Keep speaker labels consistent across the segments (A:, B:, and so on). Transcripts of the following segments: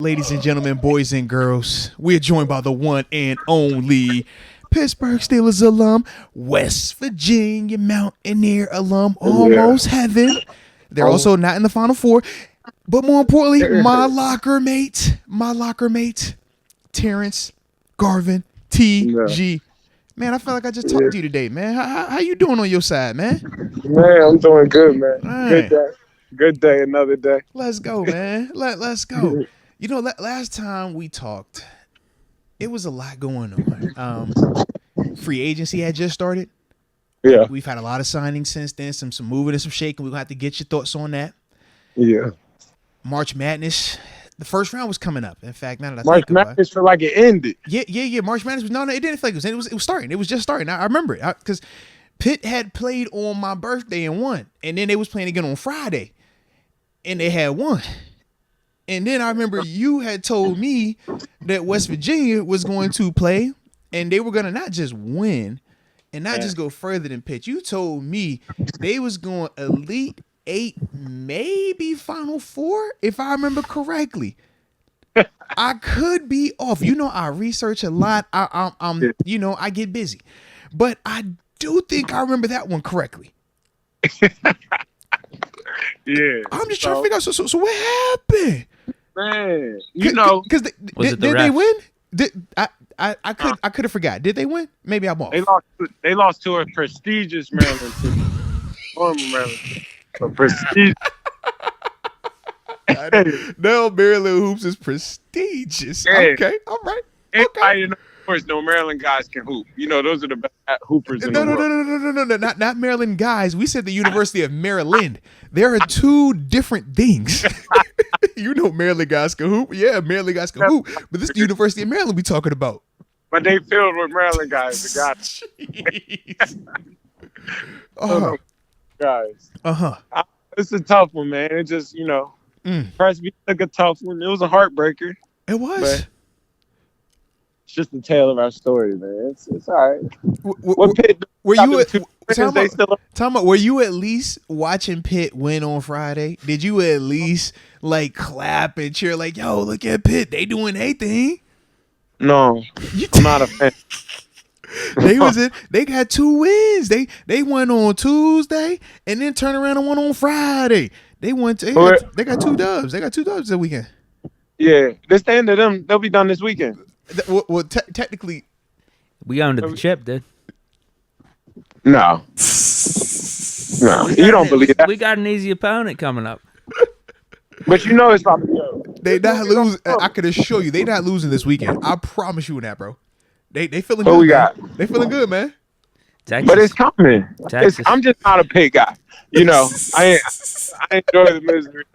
A: Ladies and gentlemen, boys and girls, we're joined by the one and only Pittsburgh Steelers alum, West Virginia Mountaineer alum, almost heaven. They're also not in the Final Four. But more importantly, my locker mate, Terence Garvin, TG. Man, I feel like I just talked to you today, man. How you doing on your side, man?
B: Man, I'm doing good, man. Right. Good day, another day.
A: Let's go, man. Let's go. You know, last time we talked, it was a lot going on. Free agency had just started.
B: Yeah.
A: We've had a lot of signings since then, some moving and some shaking. We're going to have to get your thoughts on that.
B: Yeah.
A: March Madness, the first round was coming up. In fact, now that I
B: March
A: think about it.
B: Madness felt like it ended.
A: Yeah. March Madness was, no, it didn't feel like it was starting. It was just starting. I remember it because Pitt had played on my birthday and won. And then they was playing again on Friday. And they had won. And then I remember you had told me that West Virginia was going to play and they were going to not just win and not just go further than Pitt. You told me they was going Elite 8, maybe Final 4, if I remember correctly. I could be off. You know, I research a lot. I get busy. But I do think I remember that one correctly.
B: Yeah.
A: I'm just trying to figure out. So what happened?
B: Man, you know,
A: because did they win? I could have forgot. Did they win? Maybe I'm off.
B: They lost to a prestigious Maryland team. Maryland, a prestigious.
A: No, Maryland hoops is prestigious.
B: Yeah.
A: Okay, all right.
B: Everybody knows, of course, no Maryland guys can hoop. You know, those are the best hoopers in the world.
A: No, not Maryland guys. We said the University of Maryland. There are two different things. You know, Maryland guys can hoop. Yeah, Maryland guys can hoop. But this is the University of Maryland we talking about.
B: But they filled with Maryland guys. The guys. Guys. It's a tough one, man. It just, Presby took a tough one. It was a heartbreaker.
A: It was.
B: But it's just the tale of our story, man. It's all right.
A: Were you at least watching Pitt win on Friday? Did you at least like clap and cheer like, yo, look at Pitt, they doing their thing?
B: No, I'm not a fan.
A: They got 2 wins. They won on Tuesday and then turned around and won on Friday. They got 2 dubs. They got 2 dubs this weekend.
B: Yeah, this the end of them. They'll be done this weekend.
A: Well, technically,
C: we got into the chip, dude.
B: No, you don't believe that.
C: We got an easy opponent coming up.
B: But you know it's not.
A: They not losing. I could assure you, they not losing this weekend. I promise you that, bro. They feeling good.
B: What we got?
A: They feeling good, man.
C: Texas.
B: But it's coming. I'm just not a Pitt guy. You know, I enjoy the misery.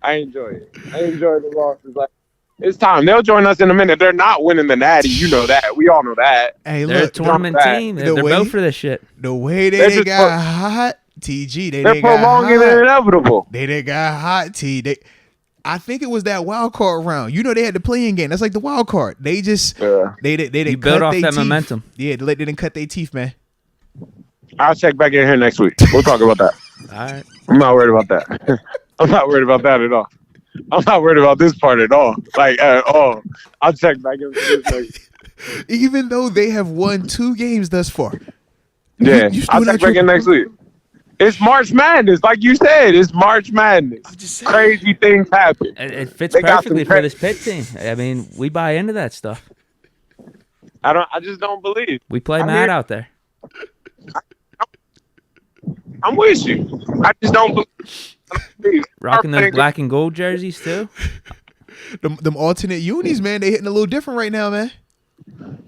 B: I enjoy it. I enjoy the losses. Like, it's time. They'll join us in a minute. They're not winning the Natty. You know that. We all know that.
A: Hey,
C: they're a tournament team. They're built for this shit.
A: The way they got hot, TG.
B: They're prolonging the inevitable.
A: They got hot, T. I think it was that wild card round. You know they had the play-in game. That's like the wild card. They just they didn't
C: build off that
A: teeth.
C: Momentum.
A: Yeah, they didn't cut their teeth, man.
B: I'll check back in here next week. We'll talk about that.
C: All right.
B: I'm not worried about that. I'm not worried about that at all. I'm not worried about this part at all. Like, at all. I'll check back in next week.
A: Even though they have won 2 games thus far.
B: Yeah, I'll check back in next week. It's March Madness. Like you said, it's March Madness. Crazy things happen.
C: It fits perfectly for this Pitt team. I mean, we buy into that stuff.
B: I just don't believe.
C: We play mad out there.
B: I'm with you. I just don't believe.
C: Rocking those black and gold jerseys too.
A: Them alternate unis, man, they hitting a little different right now, man.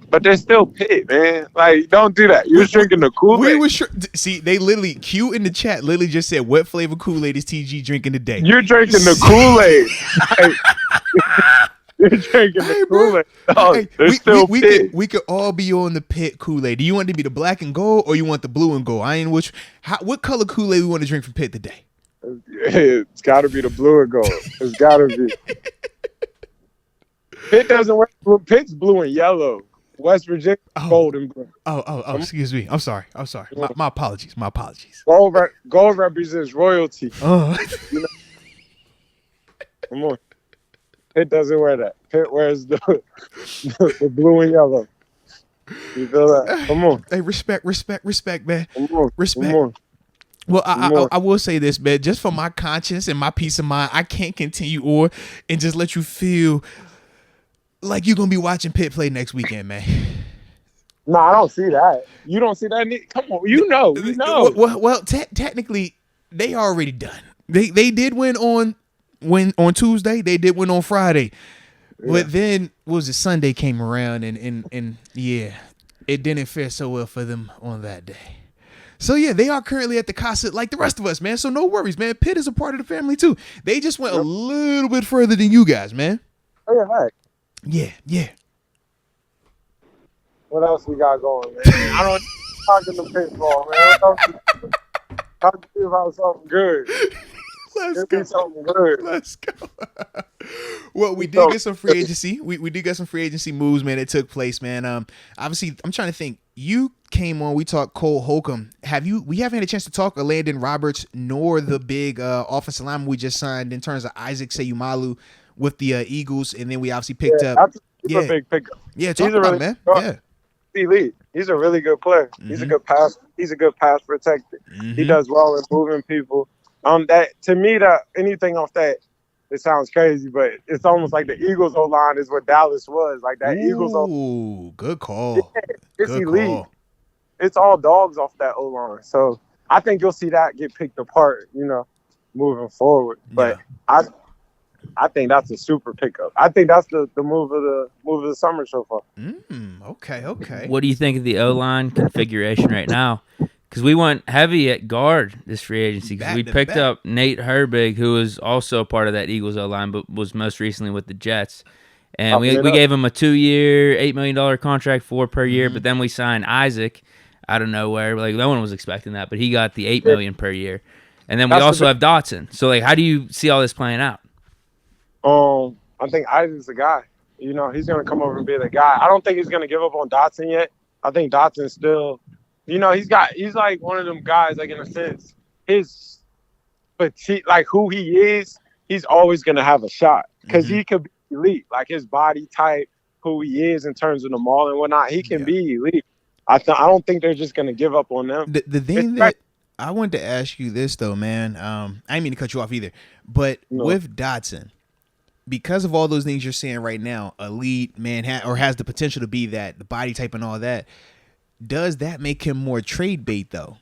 B: But they're still Pitt, man. Like, don't do that. You're drinking the Kool-Aid.
A: See, they literally, Q in the chat literally just said, what flavor Kool-Aid is TG drinking today?
B: You're drinking the Kool-Aid. You're drinking the Kool-Aid. Oh,
A: we could all be on the Pitt Kool-Aid. Do you want it to be the black and gold or you want the blue and gold? What color Kool-Aid we want to drink from Pitt today?
B: It's got to be the blue and gold. It's got to be. Pitt doesn't wear blue. Pitt's blue and yellow. West Virginia, gold and blue.
A: Oh, excuse me. I'm sorry. My apologies.
B: Gold represents royalty.
A: Oh.
B: You know? Come on. Pitt doesn't wear that. Pitt wears the blue and yellow. You feel that? Come on.
A: Hey, respect, man.
B: Come on.
A: Respect.
B: Come on.
A: Well, I will say this, man. Just for my conscience and my peace of mind, I can't continue on and just let you feel like you're gonna be watching Pitt play next weekend, man.
B: No, I don't see that. You don't see that? Come on, you know.
A: Well, technically, they already done. They did win on Tuesday. They did win on Friday, but then what was it? Sunday came around and yeah, it didn't fare so well for them on that day. So yeah, they are currently at the Casa like the rest of us, man. So no worries, man. Pitt is a part of the family too. They just went a little bit further than you guys, man.
B: Oh yeah, right.
A: Yeah.
B: What else we got going, man? I don't talking to pitfall, man. Talk to you about something good.
A: Let's go.
B: Something good.
A: Let's go. Well, we did get some free agency. We did get some free agency moves, man. That took place, man. Obviously, I'm trying to think. You came on. We talked Cole Holcomb. We haven't had a chance to talk Landon Roberts nor the big offensive lineman we just signed in terms of Isaac Seyumalu with the Eagles, and then we obviously picked up.
B: That's a super big pickup.
A: Yeah, talk about it, man. Yeah.
B: Elite. He's a really good player. Mm-hmm. He's a good pass protector. Mm-hmm. He does well in moving people. That to me, that anything off that, it sounds crazy, but it's almost like the Eagles O-line is what Dallas was. Like that Eagles O-line.
A: Good call.
B: Yeah, it's
A: good
B: elite.
A: Call.
B: It's all dogs off that O-line. So I think you'll see that get picked apart, moving forward. But yeah. I think that's a super pickup. I think that's the move of the summer so far.
A: Okay.
C: What do you think of the O-line configuration right now? Because we went heavy at guard this free agency because we picked up Nate Herbig, who was also part of that Eagles O-line, but was most recently with the Jets. And we gave him a 2-year, $8 million contract, $4 per year. But then we signed Isaac out of nowhere. Like no one was expecting that, but he got the $8 million per year. And then we also have Dotson. So like, how do you see all this playing out?
B: I think Isaac's the guy. He's going to come over and be the guy. I don't think he's going to give up on Dotson yet. I think Dotson's still, he's like one of them guys, like in a sense, his petite, like who he is, he's always going to have a shot because he could be elite, like his body type, who he is in terms of the maul and whatnot. He can be elite. I don't think they're just going to give up on them.
A: The thing that I wanted to ask you this though, man, I didn't mean to cut you off either, but with Dotson, because of all those things you're saying right now, elite, man, has the potential to be that, the body type and all that, does that make him more trade bait, though?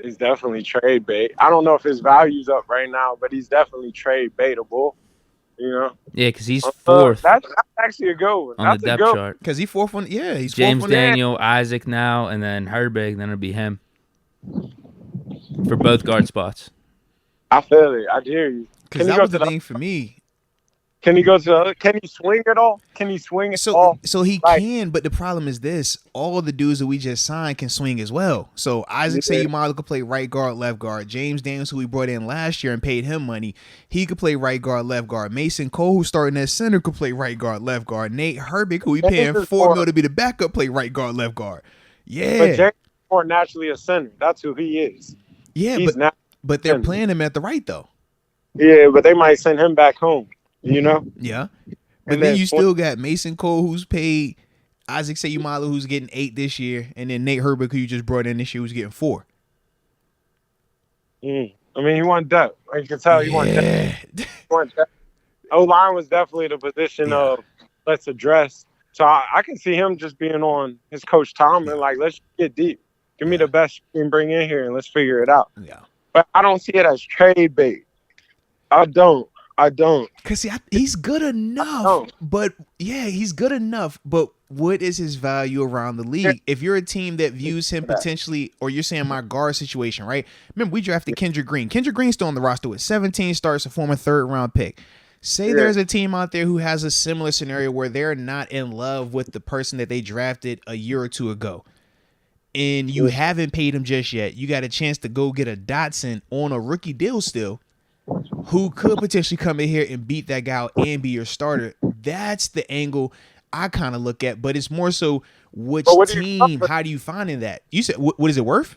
B: He's definitely trade bait. I don't know if his value's up right now, but he's definitely trade baitable,
C: Yeah, because he's fourth.
B: That's actually a good one.
C: On the depth chart.
A: Because he's fourth one. Yeah, he's
C: James
A: fourth
C: Daniel, Isaac now, and then Herbig, then it'll be him for both guard spots.
B: I feel it. I hear you.
A: Because that was the thing for me.
B: Can he go to the other? Can he swing at all? Can he swing at all?
A: So he can, but the problem is this. All the dudes that we just signed can swing as well. So Isaac Seyumalu could play right guard, left guard. James Daniels, who we brought in last year and paid him money, he could play right guard, left guard. Mason Cole, who's starting at center, could play right guard, left guard. Nate Herbig, who we paying $4 million to be the backup, play right guard, left guard. Yeah.
B: But James is more naturally a center. That's who he is.
A: Yeah, but they're playing him at the right, though.
B: Yeah, but they might send him back home.
A: Yeah. But then you still got Mason Cole, who's paid, Isaac Seyumalu, who's getting 8 this year, and then Nate Herbig, who you just brought in this year, who's getting 4.
B: I mean, he wanted depth. You can tell he wanted depth. O-line was definitely the position of let's address. So I can see him just being on his coach Tomlin, like, let's get deep. Give me the best you can bring in here, and let's figure it out.
A: Yeah.
B: But I don't see it as trade bait. I don't.
A: Because he's good enough. But, he's good enough. But what is his value around the league? If you're a team that views him potentially, or you're saying my guard situation, right? Remember, we drafted Kendrick Green. Kendrick Green's still on the roster with 17 starts, a former third-round pick. Say there's a team out there who has a similar scenario where they're not in love with the person that they drafted a year or two ago, and you haven't paid him just yet. You got a chance to go get a Dotson on a rookie deal still, who could potentially come in here and beat that guy out and be your starter. That's the angle I kind of look at, but it's more so which team, how do you find in that? You said, what is it worth?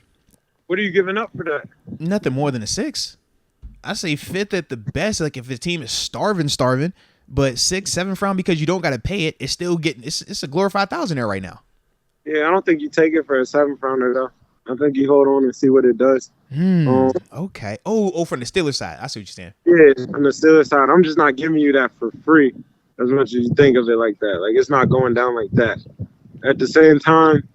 B: What are you giving up for that?
A: Nothing more than a 6. I say 5th at the best. Like if the team is starving, but 6th, 7th round because you don't got to pay it. It's still getting. It's a glorified $1,000 there right now.
B: Yeah, I don't think you take it for a 7th rounder though. I think you hold on and see what it does.
A: Okay. Oh, from the Steelers side. I see what you're saying.
B: Yeah, on the Steelers side, I'm just not giving you that for free as much as you think of it like that. Like, it's not going down like that. At the same time,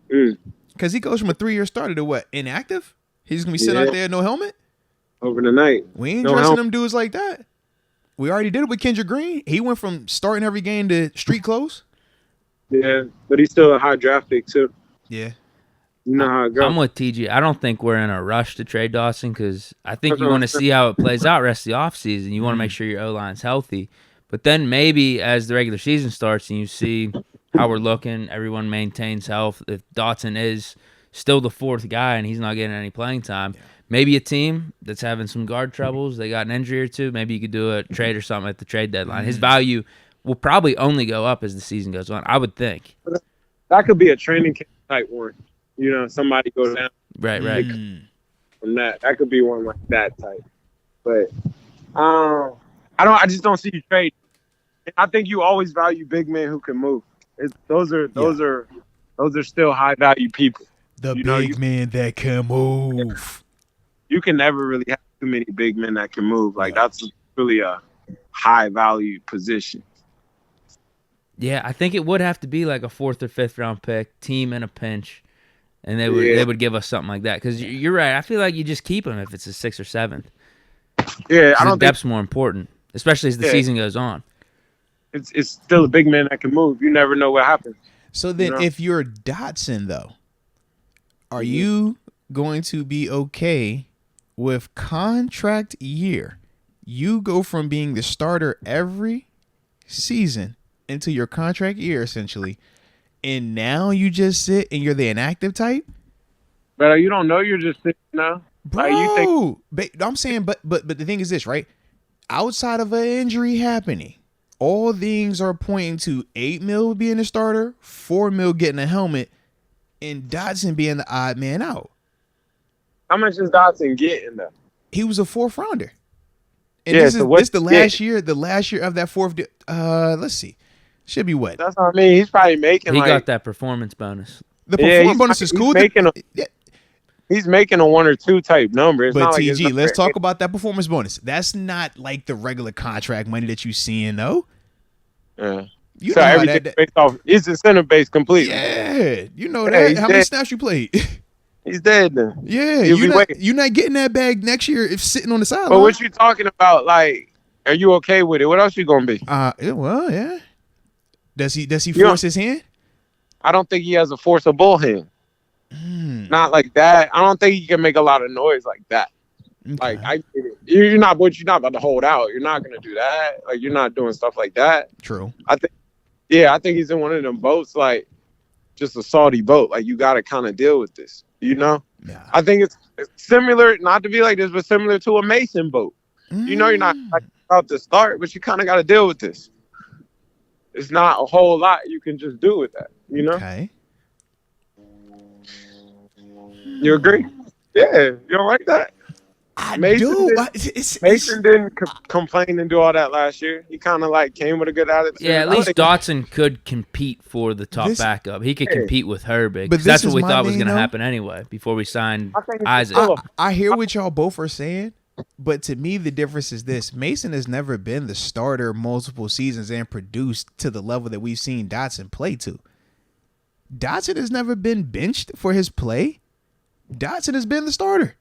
A: because he goes from a 3-year starter to what? Inactive? He's going to be sitting out there no helmet?
B: Over the night.
A: We ain't dressing them dudes like that. We already did it with Kendrick Green. He went from starting every game to street clothes.
B: Yeah, but he's still a high draft pick, too.
A: Yeah.
B: You know how it goes.
C: I'm with TG. I don't think we're in a rush to trade Dawson because I think you want to see how it plays out rest of the offseason. You want to make sure your O-line's healthy. But then maybe as the regular season starts and you see how we're looking, everyone maintains health. If Dotson is still the 4th guy and he's not getting any playing time, maybe a team that's having some guard troubles, they got an injury or two, maybe you could do a trade or something at the trade deadline. His value will probably only go up as the season goes on, I would think.
B: That could be a training camp type one. You know, somebody goes down.
C: Right.
B: From that. That could be one like that type. But I just don't see you trade. I think you always value big men who can move. Those are still high value people.
A: The big men that can move.
B: You can never really have too many big men that can move. Like that's really a high value position.
C: Yeah, I think it would have to be like a 4th or 5th round pick, team in a pinch, and they would give us something like that. Because you're right. I feel like you just keep him if it's a 6th or 7th.
B: Yeah, I don't think
C: depth's more important, especially as the season goes on.
B: It's still a big man that can move. You never know what happens.
A: So then, if you're Dotson, though, are you going to be okay with contract year? You go from being the starter every season into your contract year, essentially, and now you just sit and you're the inactive type?
B: But you don't know you're just sitting now.
A: Bro, I'm saying, but the thing is this, right? Outside of an injury happening, all things are pointing to $8 million being a starter, $4 million getting a helmet, and Dotson being the odd man out.
B: How much is Dotson getting though?
A: He was a 4th rounder. And this is the last year. The last year of that 4th. Let's see. Should be what?
B: That's what I mean. He's probably making.
C: He got that performance bonus.
A: The performance bonus is cool.
B: He's making a 1 or 2 type number. It's
A: but
B: not
A: TG,
B: like
A: let's talk about that performance bonus. That's not like the regular contract money that you seeing though.
B: Yeah.
A: You
B: so
A: know
B: everything based off. It's incentive based completely.
A: Yeah. You know that. How many snaps you played?
B: He's dead then.
A: Yeah. You're not getting that bag next year if sitting on the sideline.
B: But what you talking about? Like, are you okay with it? What else you gonna be?
A: Well, yeah. Does he force his hand?
B: I don't think he has a forcible hand. Not like that. I don't think he can make a lot of noise like that. Okay. Like you're not about to hold out. You're not gonna do that. Like you're not doing stuff like that.
A: True.
B: I think he's in one of them boats, like just a salty boat. Like you got to kind of deal with this. You know. Yeah. I think it's similar, not to be like this, but similar to a Mason boat. You know, you're not about to start, but you kind of got to deal with this. It's not a whole lot you can just do with that. You know.
A: Okay.
B: You agree? Yeah. You don't like that? Mason didn't complain and do all that last year. He kind of like came with a good attitude.
C: Yeah, at least Dotson could compete for the top backup. He could compete with Herbig. But that's what we thought was going to happen anyway before we signed Isaac.
A: I hear what y'all both are saying, but to me the difference is this. Mason has never been the starter multiple seasons and produced to the level that we've seen Dotson play to. Dotson has never been benched for his play. Dotson has been the starter.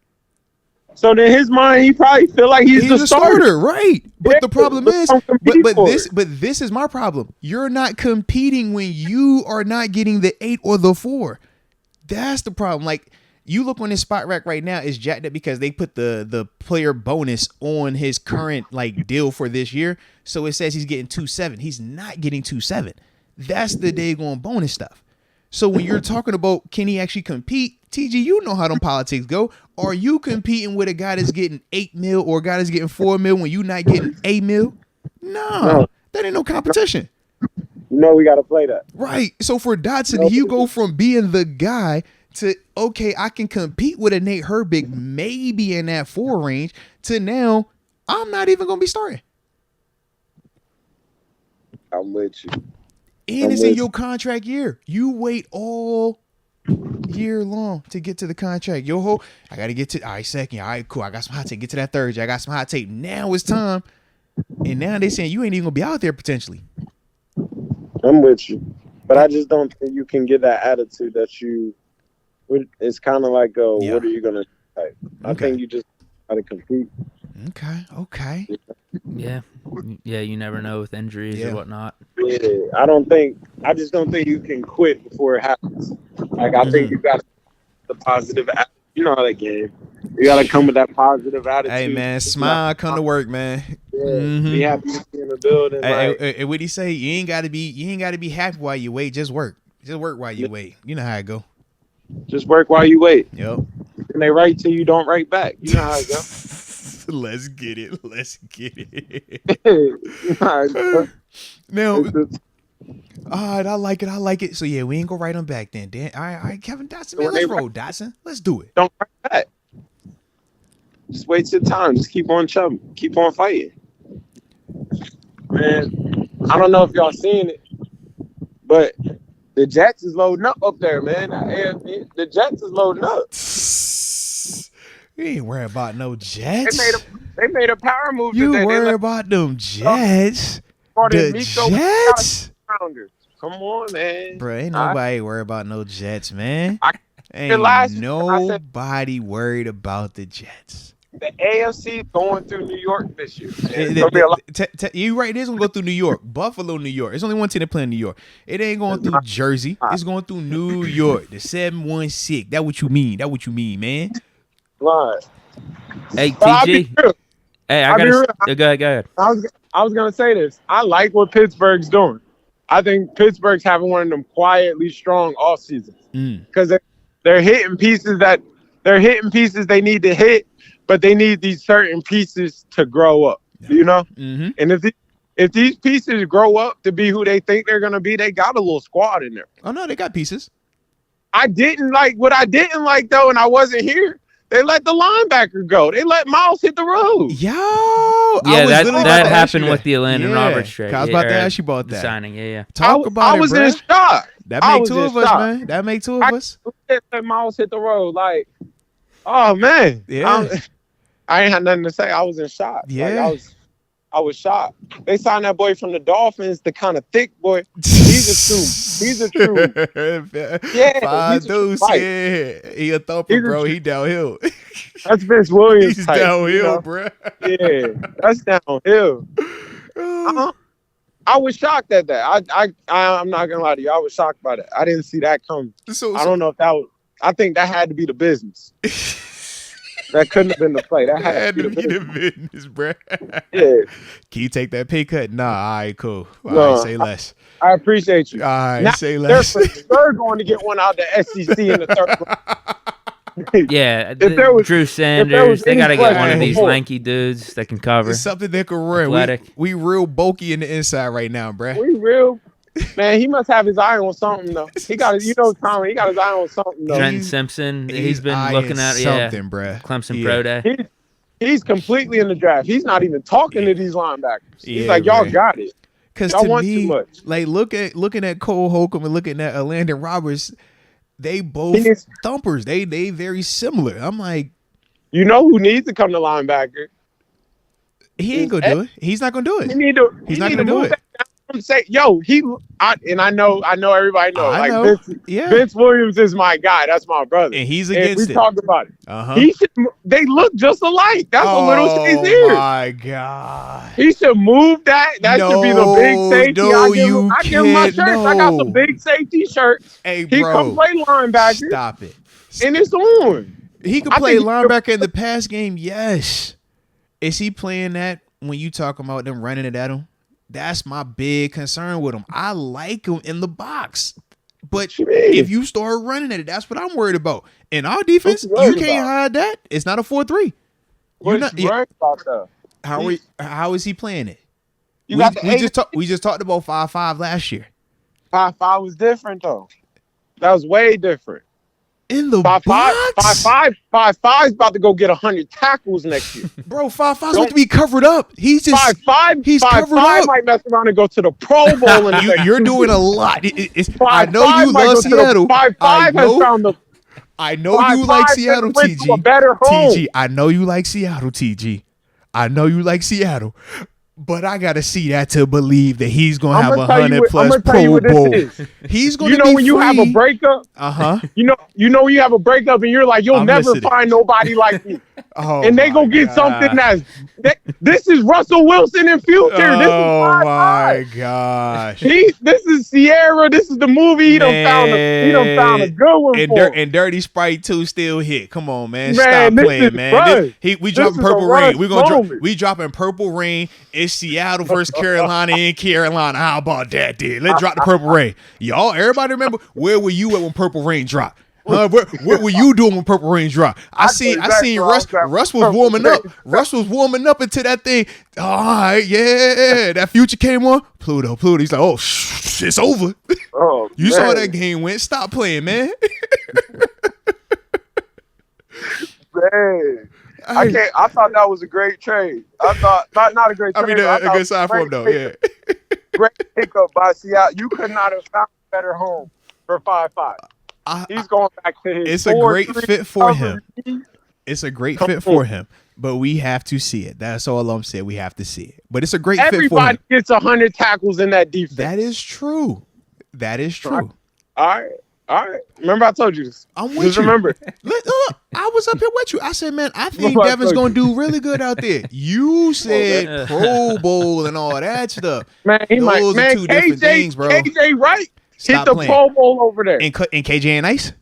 B: So in his mind, he probably feel like he's the starter,
A: right? But the problem is, but this is my problem. You're not competing when you are not getting the 8 or the 4. That's the problem. Like you look on his spot rack right now, is jacked up because they put the player bonus on his current like deal for this year. So it says he's getting 2.7. He's not getting 2.7. That's the daggone bonus stuff. So when you're talking about can he actually compete, TG, you know how them politics go. Are you competing with a guy that's getting 8 mil or a guy that's getting 4 mil when you're not getting 8 mil? No, that ain't no competition.
B: No, we got to play that.
A: Right. So for Dotson, you go from being the guy to, okay, I can compete with a Nate Herbig maybe in that 4 range, to now I'm not even going to be starting.
B: I'm with you.
A: And it's in your contract year. You wait all year long to get to the contract. I got to get to, all right, second. All right, cool. I got some hot tape. Get to that third. I got some hot tape. Now it's time. And now they saying you ain't even going to be out there potentially.
B: I'm with you. But I just don't think you can get that attitude that it's kind of like, what are you going to do? I think you just got to compete.
A: Okay.
C: Yeah, you never know with injuries or whatnot.
B: Yeah, I just don't think you can quit before it happens. Like, I think you got the positive, you know how that game. You got to come with that positive attitude.
A: Hey, man, smile, come to work, man.
B: Yeah, be happy to be in the building.
A: Hey, what he say? You ain't got to be happy while you wait. Just work. Just work while you wait. You know how it go.
B: Just work while you wait.
A: Yep.
B: And they write to you, don't write back. You know how it go.
A: Let's get it. Now, I like it. So yeah, we ain't gonna write them back then. All right, Kevin Dotson, man, let's roll, Dotson. Let's do it.
B: Don't write back. Just wait your time. Just keep on chubbing. Keep on fighting. Man, I don't know if y'all seen it, but the Jets is loading up there, man. The Jets is loading up.
A: We ain't worried about no Jets.
B: They made a power move.
A: You worry about them Jets? The Jets?
B: Come on, man.
A: Bro, ain't nobody worried about no Jets, man. Ain't nobody worried about the Jets.
B: The AFC going through New York this year.
A: You right, it is going to go through New York. Buffalo, New York. It's only one team that play in New York. It ain't going through Jersey. It's going through New York. The 716. That what you mean. Man.
B: Right.
C: Hey, TG. Hey, I gotta go ahead.
B: I was gonna say this. I like what Pittsburgh's doing. I think Pittsburgh's having one of them quietly strong off seasons because they're hitting pieces they need to hit, but they need these certain pieces to grow up. You know, and if these pieces grow up to be who they think they're gonna be, they got a little squad in there.
A: Oh no, they got pieces.
B: I didn't like though, and I wasn't here. They let the linebacker go. They let Miles hit the road.
A: Yo,
C: that happened with the Landon Roberts trade.
A: I was about to ask you about that
C: signing. Yeah.
A: Talk about it,
B: I was in shock.
A: That make two of us, man. That make two of us.
B: Let Miles hit the road. Like, oh man.
A: Yeah.
B: I ain't had nothing to say. I was in shock.
A: Yeah.
B: Like, I was shocked. They signed that boy from the Dolphins, the kind of thick boy. He's a true. Yeah.
A: 5'2", yeah. He a thumper, bro. He downhill.
B: That's Vince Williams.
A: He's
B: type,
A: downhill, bro.
B: Yeah, that's downhill. I was shocked at that. I'm not gonna lie to you. I was shocked by that. I didn't see that coming. I don't know if that was. I think that had to be the business. That couldn't have been the play. That had to be the
A: business, bro.
B: Yeah.
A: Can you take that pay cut? Nah, all right, cool. All right, say less.
B: I appreciate you.
A: All right, say less.
B: They're going to get one out the SEC in the third round.
C: Yeah, Drew Sanders. They got to get one of these lanky dudes that can cover.
A: It's something that can run.
C: Athletic.
A: We real bulky in the inside right now, bro.
B: We real. Man, he must have his eye on something though. He got his, Tommy. He got his eye on something though.
C: Trenton Simpson. He's been looking at
A: something, bruh.
C: Clemson Pro Day.
B: He's completely in the draft. He's not even talking to these linebackers. He's like, y'all got it.
A: Because
B: y'all
A: to
B: want
A: me,
B: too much.
A: Like looking at Cole Holcomb and looking at Landon Roberts, they both thumpers. They very similar. I'm like,
B: you know who needs to come to linebacker?
A: He ain't gonna do it. He's not gonna do it.
B: He's
A: not gonna do it.
B: Say, yo, I know everybody knows. Vince Williams is my guy. That's my brother.
A: And he's against it.
B: We talked about it.
A: He
B: should, they look just alike. That's a little Shazier.
A: Oh my God.
B: He should move that. That should be the big safety. I give him my shirts. I got some big safety shirts.
A: Hey, bro.
B: He can play linebacker.
A: Stop it.
B: And it's on.
A: He can play linebacker in the pass game. Yes. Is he playing that when you talking about them running it at him? That's my big concern with him. I like him in the box. But if you start running at it, that's what I'm worried about. In our defense, you can't hide that. It's not a 4-3.
B: What you worried about that?
A: How is he playing it? We just talked about 5-5 last year.
B: 5-5 was different though. That was way different.
A: In the
B: Five
A: box?
B: Five's about to go get 100 tackles next year.
A: Bro, 5'5's supposed to be covered up. He's just he's covered up.
B: Might mess around and go to the Pro Bowl.
A: You're doing a lot. I know you love Seattle.
B: 5'5 has found the.
A: I know you like Seattle, TG.
B: A better home.
A: TG, I know you like Seattle, TG. I know you like Seattle. But I gotta see that to believe that he's gonna have 100 plus Pro Bowl. He's gonna be
B: when you have a breakup. You know when you have a breakup and you're like, you'll never find nobody like me. And they gonna get something this is Russell Wilson in future.
A: Oh my gosh.
B: This is Sierra. This is the movie. He done found a good one
A: and Dirty Sprite 2 still hit. Come on, man. Stop playing, man. We dropping Purple Rain. We dropping Purple Rain. It's Seattle versus Carolina in Carolina. How about that, dude? Let's drop the Purple Rain. Y'all, everybody remember, where were you at when Purple Rain dropped? What were you doing when Purple Rain dropped? I seen Russ was warming up. Russ was warming up into that thing. All right, yeah. That Future came on. Pluto. He's like, oh, it's over.
B: Oh,
A: you saw that game went. Stop playing, man.
B: Man. I thought that was a great trade. I thought not a great trade.
A: I mean, a good sign for him though. Yeah.
B: Great pickup by Seattle. You could not have found a better home for 5'5". He's going back to his.
A: It's a great fit for him. It's a great fit for him. But we have to see it. That's all I'm saying. We have to see it. But it's a great fit for him.
B: Everybody gets 100 tackles in that defense.
A: That is true.
B: All right. Remember I told you this.
A: I'm with
B: Just
A: you.
B: remember.
A: I was up here with you. I said, man, I think Devin's going to do really good out there. You said Pro Bowl and all that stuff.
B: Man,
A: Those are two different things, bro.
B: KJ Wright hit the
A: playing.
B: Pro Bowl over there.
A: And KJ ain't nice?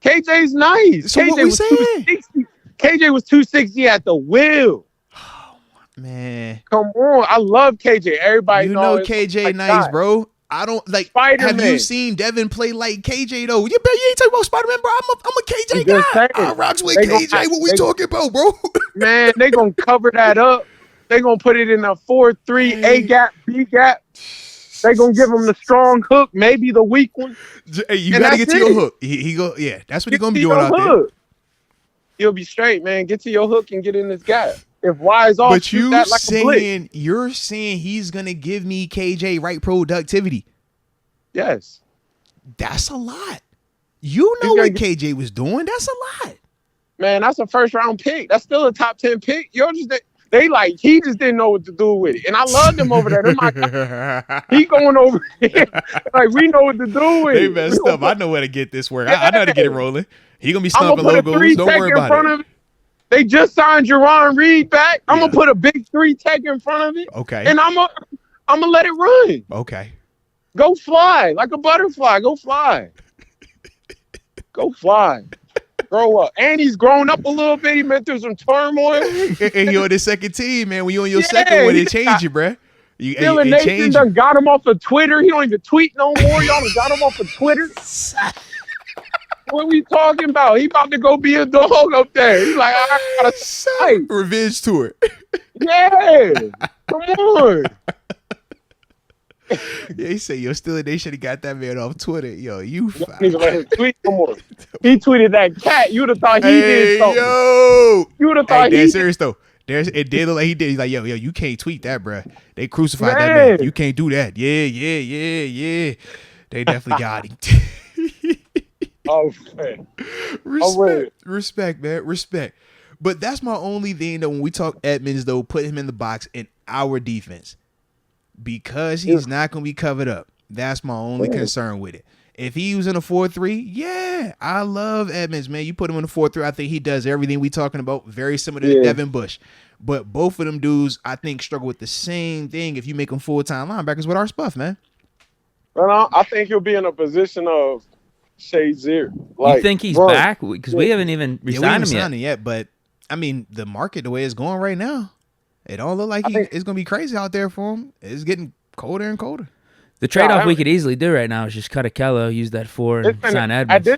B: KJ's nice.
A: So
B: KJ
A: what we
B: was
A: saying?
B: 260. KJ was 260 at the wheel.
A: Oh, man.
B: Come on. I love KJ. Everybody knows
A: KJ nice, bro. I don't like
B: Spider-Man.
A: Have you seen Devin play like KJ though? You ain't talking about Spider-Man, bro. I'm a KJ guy. I rocks with KJ. What we talking about, bro?
B: Man, they gonna cover that up. They gonna put it in a 4-3 A gap, B gap. They gonna give him the strong hook, maybe the weak one.
A: Hey, you gotta get to your hook. He go, yeah. That's what he's gonna be doing out there.
B: You'll be straight, man. Get to your hook and get in this gap. If Y is off,
A: but you're saying he's gonna give me KJ right productivity.
B: Yes,
A: that's a lot. You know what KJ was doing. That's a lot.
B: Man, that's a first round pick. That's still a top 10 pick. He just didn't know what to do with it. And I loved him over there. He going over here. Like, we know what to do with it.
A: They messed up. I know where to get this work. I know how to get it rolling. He gonna be stomping logos. Don't worry about it.
B: They just signed Jerron Reed back. I'm gonna put a big 3 tech in front of it.
A: Okay.
B: And I'm gonna let it run.
A: Okay.
B: Go fly like a butterfly. Go fly. Go fly. Grow up. And he's grown up a little bit. He been through some turmoil.
A: And you're on the second team, man. When you're on your second one, it changed you, bruh.
B: Dylan Nathan done got him off of Twitter. He don't even tweet no more. Y'all done got him off of Twitter. What we talking about? He about to go be a dog up there. He's like, I gotta fight.
A: Revenge tour.
B: Yeah. Come on.
A: Yeah, he said, yo, still they should have got that man off Twitter. Yo, you
B: nigga let him tweet no more. He tweeted that cat. You would have thought he did something.
A: Yo.
B: You would have thought
A: he serious though. It did look like he did. He's like, yo, you can't tweet that, bro. They crucified that man. You can't do that. Yeah. They definitely got him.
B: Oh, man.
A: Respect, man. Respect. But that's my only thing that when we talk Edmonds, though, put him in the box in our defense. Because he's not going to be covered up. That's my only concern with it. If he was in a 4-3, yeah, I love Edmonds, man. You put him in a 4-3, I think he does everything we talking about, very similar to Devin Bush. But both of them dudes, I think, struggle with the same thing if you make them full-time linebackers with our stuff, man.
B: Well, I think he'll be in a position of Shazier.
C: You think he's back? Because we haven't even re-signed him
A: yet. But, I mean, the market, the way it's going right now, it don't look like it's going to be crazy out there for him. It's getting colder and colder.
C: The trade-off we could easily do right now is just cut Akello, use that 4, and sign Edmonds.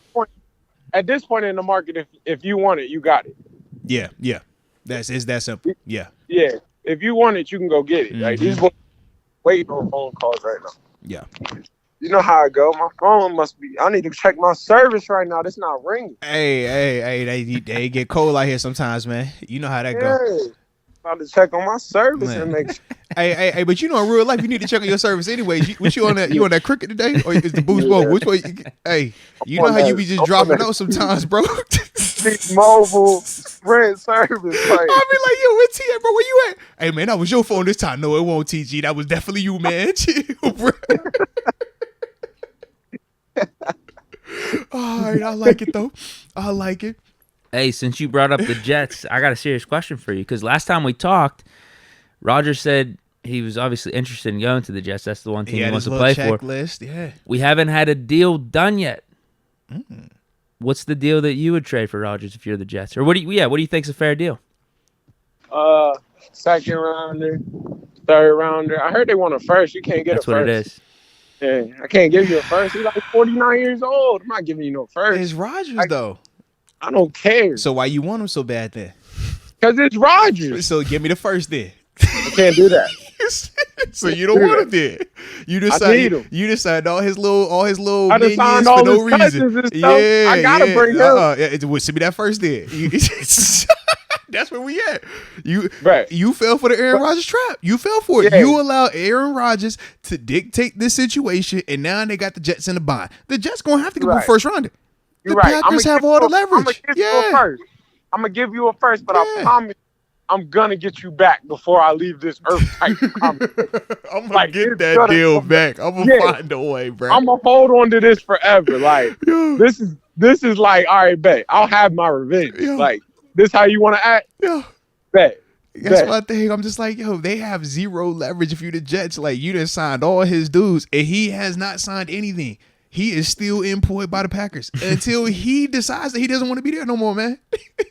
B: At this point in the market, if you want it, you got it.
A: Yeah. It's that simple. Yeah.
B: Yeah. If you want it, you can go get it. Mm-hmm. Like, these boys waiting on phone calls right now.
A: Yeah.
B: You know how I go. My phone must be. I need to check my service right now. It's not ringing.
A: Hey, they get cold out here sometimes, man. You know how that goes.
B: About to check on my service and make sure.
A: Hey, but you know in real life you need to check on your service anyway. What you on that? You on that cricket today, or is the boost both? Which way? Hey, you know how you be just dropping out sometimes, bro.
B: Mobile Sprint service. Like.
A: I be like, yo, where T at, bro? Where you at? Hey, man, that was your phone this time. No, it won't, TG. That was definitely you, man. Chill, bro. All right, I like it though. I like it.
C: Hey, since you brought up the Jets, I got a serious question for you. Because last time we talked, Roger said he was obviously interested in going to the Jets. That's the one team he wants to play for.
A: Yeah.
C: We haven't had a deal done yet. Mm. What's the deal that you would trade for Rodgers if you're the Jets? Or what do you think's a fair deal?
B: Second rounder, third rounder. I heard they want a first. You can't get
C: That's
B: a first.
C: That's what it is.
B: Yeah, I can't give you a first. He's like 49 years old. I'm not giving you no first.
A: It's Rodgers, though.
B: I don't care.
A: So why you want him so bad then?
B: Because it's Rodgers.
A: So give me the first then.
B: I can't do that.
A: So you don't want him then. You decide all his little
B: I just signed all no his reason. And stuff. Yeah, I gotta bring him.
A: Send me that first then. That's where we at. You
B: right.
A: fell for the Aaron Rodgers trap. You fell for it. Yeah. You allowed Aaron Rodgers to dictate this situation, and now they got the Jets in the bind. The Jets gonna have to give him a first rounder. The Packers have all the leverage.
B: I'm gonna give you a first, but I promise I'm gonna get you back before I leave this earth. I'm
A: gonna get that deal back. I'm gonna find a way, bro.
B: I'm gonna hold on to this forever. Like this is like, all right, bet I'll have my revenge. Like this how you want to act?
A: Yeah,
B: bet.
A: That's my thing. I'm just like, yo, they have zero leverage if you the Jets. Like you done signed all his dudes, and he has not signed anything. He is still employed by the Packers until he decides that he doesn't want to be there no more, man.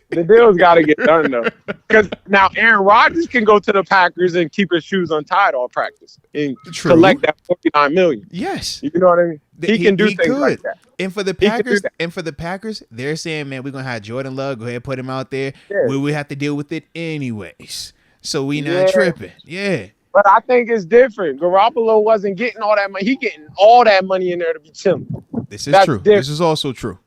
B: The deal's got to get done, though. Because now Aaron Rodgers can go to the Packers and keep his shoes untied all practice and collect that $49 million.
A: Yes.
B: You know what I mean? He can do things like that.
A: And for the Packers, they're saying, man, we're going to have Jordan Love. Go ahead and put him out there.
B: Yeah.
A: We have to deal with it anyways. So we not tripping. Yeah.
B: But I think it's different. Garoppolo wasn't getting all that money. He getting all that money in there to be chilling.
A: This is true. Different. This is also true.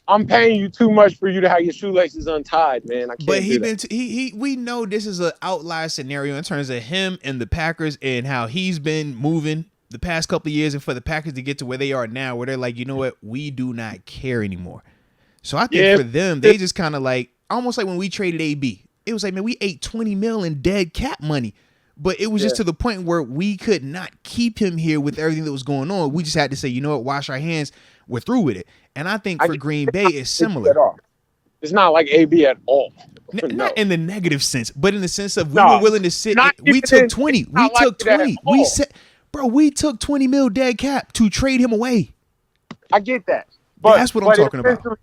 B: I'm paying you too much for you to have your shoelaces untied, man. I can't.
A: But we know this is an outlier scenario in terms of him and the Packers and how he's been moving the past couple of years, and for the Packers to get to where they are now, where they're like, you know what, we do not care anymore. So I think for them, they just kind of like almost like when we traded AB. It was like, man, we ate $20 million in dead cap money. But it was just to the point where we could not keep him here with everything that was going on. We just had to say, you know what, wash our hands. We're through with it. And I think for Green Bay, it's similar.
B: It's not like AB at all.
A: Not in the negative sense, but in the sense of we were willing to sit. We took 20. We took 20. We said, bro, we took 20 mil dead cap to trade him away.
B: I get that. But
A: that's what I'm talking about.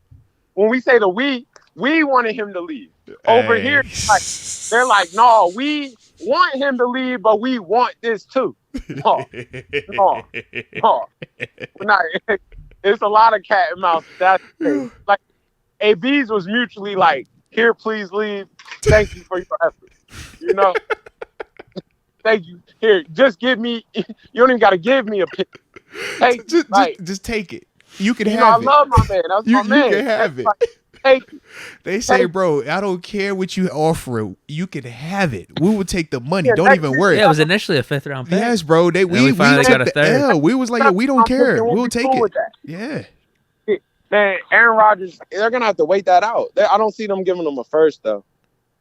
B: When we say we wanted him to leave. Over here, they're like, no, we want him to leave, but we want this too. No. It's a lot of cat and mouse. That's like AB's was mutually like, here, please leave. Thank you for your effort. You know, thank you. Here, just give me. You don't even got to give me a pick.
A: Just take it. You can have it.
B: I love my man. That's my man.
A: You can have it. They say, bro, I don't care what you offer. You can have it. We will take the money. Don't even worry.
C: Yeah, it was initially a 5th round pick.
A: Yes, bro. We finally got a 3rd. We was like, yo, we don't care. We'll take it. Yeah.
B: Man, Aaron Rodgers, they're going to have to wait that out. I don't see them giving them a first, though.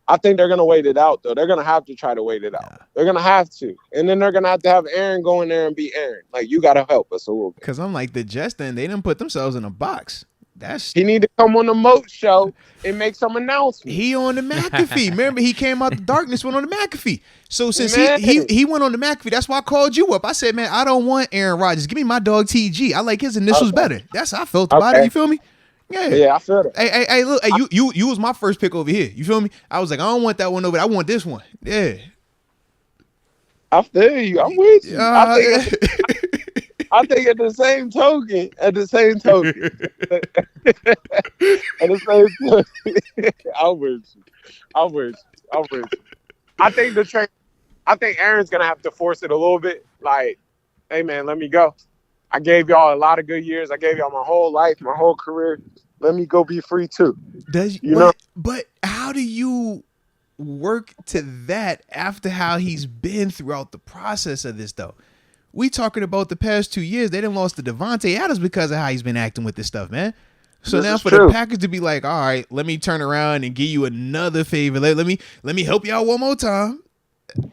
B: I think they're going to wait it out, though. They're going to have to try to wait it out. They're going to have to. And then they're going to have Aaron go in there and be Aaron. Like, you got to help us a little bit.
A: Because I'm like, the Jets, then they didn't put themselves in a box.
B: He need to come on the Moat show and make some announcements.
A: He on the McAfee. Remember, he came out the darkness, went on the McAfee. So since he went on the McAfee, that's why I called you up. I said, man, I don't want Aaron Rodgers. Give me my dog TG. I like his initials better. That's how I felt about it. You feel me?
B: Yeah, I feel it.
A: Hey, look, you was my first pick over here. You feel me? I was like, I don't want that one over there. I want this one. Yeah.
B: I feel you. I'm with you. I think at the same token, I'm with you. I think Aaron's gonna have to force it a little bit. Like, hey man, let me go. I gave y'all a lot of good years. I gave y'all my whole life, my whole career. Let me go be free too.
A: But how do you work to that after how he's been throughout the process of this though? We talking about the past 2 years. They done lost to Devontae Adams because of how he's been acting with this stuff, man. So this now for the Packers to be like, all right, let me turn around and give you another favor. Let me help y'all one more time.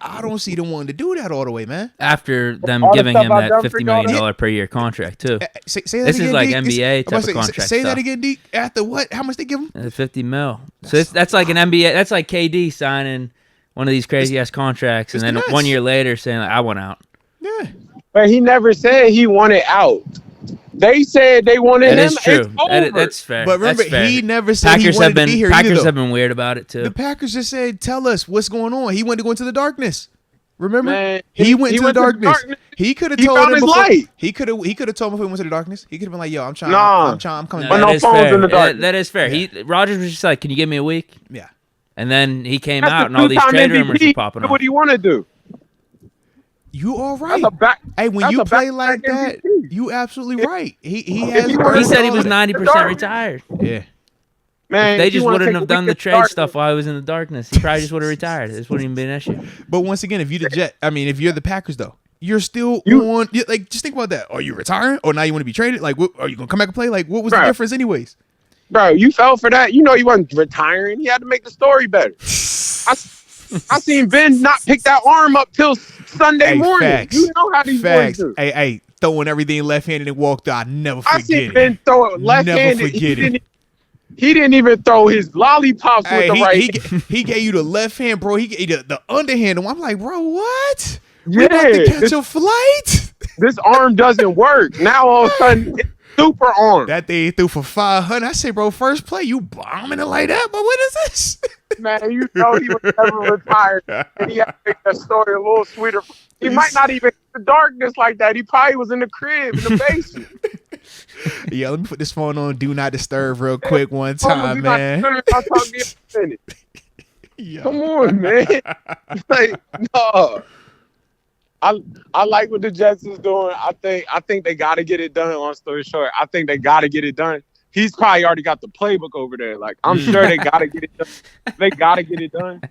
A: I don't see them wanting to do that all the way, man.
C: After them giving him that $50 million per year contract too.
A: Say that
C: this
A: again,
C: is like
A: Deke.
C: NBA type of contract.
A: Say that again, Deke. After what? How much they give him?
C: $50 million. So that's like an NBA. That's like KD signing one of these crazy ass contracts, and then
A: nuts.
C: 1 year later saying, like, "I want out."
A: Yeah,
B: but he never said he wanted out. They said they wanted him.
C: That is true.
B: It's
C: That's fair.
A: But remember,
C: that's fair.
A: he never said he wanted to be here
C: Packers
A: either,
C: have been weird about it too.
A: The Packers just said, "Tell us what's going on." He wanted to go into the darkness. Remember,
B: Man,
A: he went into the darkness. He could have told him before.
B: Light.
A: He could have told him before he went to the darkness. He could have been like, "Yo, I'm coming
B: But
A: back."
B: no phones in the darkness.
C: That is fair.
A: Yeah.
C: Rodgers was just like, "Can you give me a week?"
A: Yeah.
C: And then he came
B: That's
C: out, and all these trade rumors were popping up.
B: What do you want to do?
A: You all right? Hey, when
B: that's
A: you
B: a
A: play like
B: back-to-back
A: that, you absolutely right. He has.
C: He said he was
A: earned
C: 90% retired.
A: Yeah.
B: Man,
C: If they just wouldn't have done the trade stuff while he was in the darkness, he probably just would have retired. This wouldn't even be an issue.
A: But once again, if you're the Packers though, you're still on. Like, just think about that. Are you retiring, or now you want to be traded? Like, are you gonna come back and play? Like, what was the difference, anyways?
B: Bro, you fell for that. You know he wasn't retiring. He had to make the story better. I seen Ben not pick that arm up till Sunday morning.
A: Facts.
B: You know how these boys do.
A: Hey, throwing everything left-handed and walked out. I never forget it.
B: I seen Ben throw it left-handed.
A: Never forget it.
B: He didn't even throw his lollipops with the right hand.
A: He gave you the left hand, bro. He gave you the underhand. I'm like, bro, what?
B: Yeah,
A: we about to catch a flight?
B: This arm doesn't work. Now all of a sudden, it's super arm.
A: That thing threw for 500. I say, bro, first play, you bombing it like that? But what is this?
B: Man, you know he was never retired. And he had to make that story a little sweeter. He might not even in the darkness like that. He probably was in the crib, in the basement.
A: Yeah, let me put this phone on Do Not Disturb real quick one time, man.
B: I'll talk to you in a minute. Yeah. Come on, man. Like, no. I like what the Jets is doing. I think they got to get it done. Long story short, I think they got to get it done. He's probably already got the playbook over there. Like, I'm sure they got to get it done. They got to get it done.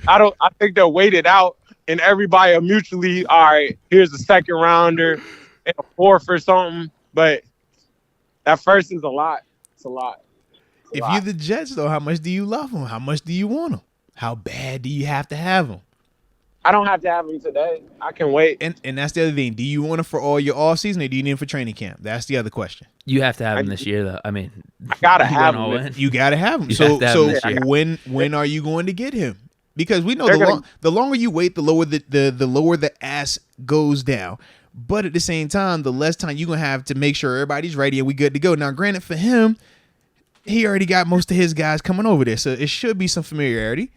B: I think they'll wait it out, and everybody will mutually, all right, here's a second rounder and a fourth or something. But that first is a lot. It's a lot.
A: If you're the Jets, though, how much do you love them? How much do you want them? How bad do you have to have them?
B: I don't have to have them today. I can wait.
A: And that's the other thing. Do you want them for all your off season, or do you need them for training camp? That's the other question.
C: You have to have them this year, though. I mean,
B: I gotta have them.
A: You gotta have them. So when are you going to get him? Because we know the longer you wait, the lower the lower the ass goes down. But at the same time, the less time you're gonna have to make sure everybody's ready and we good to go. Now, granted, for him, he already got most of his guys coming over there, so it should be some familiarity.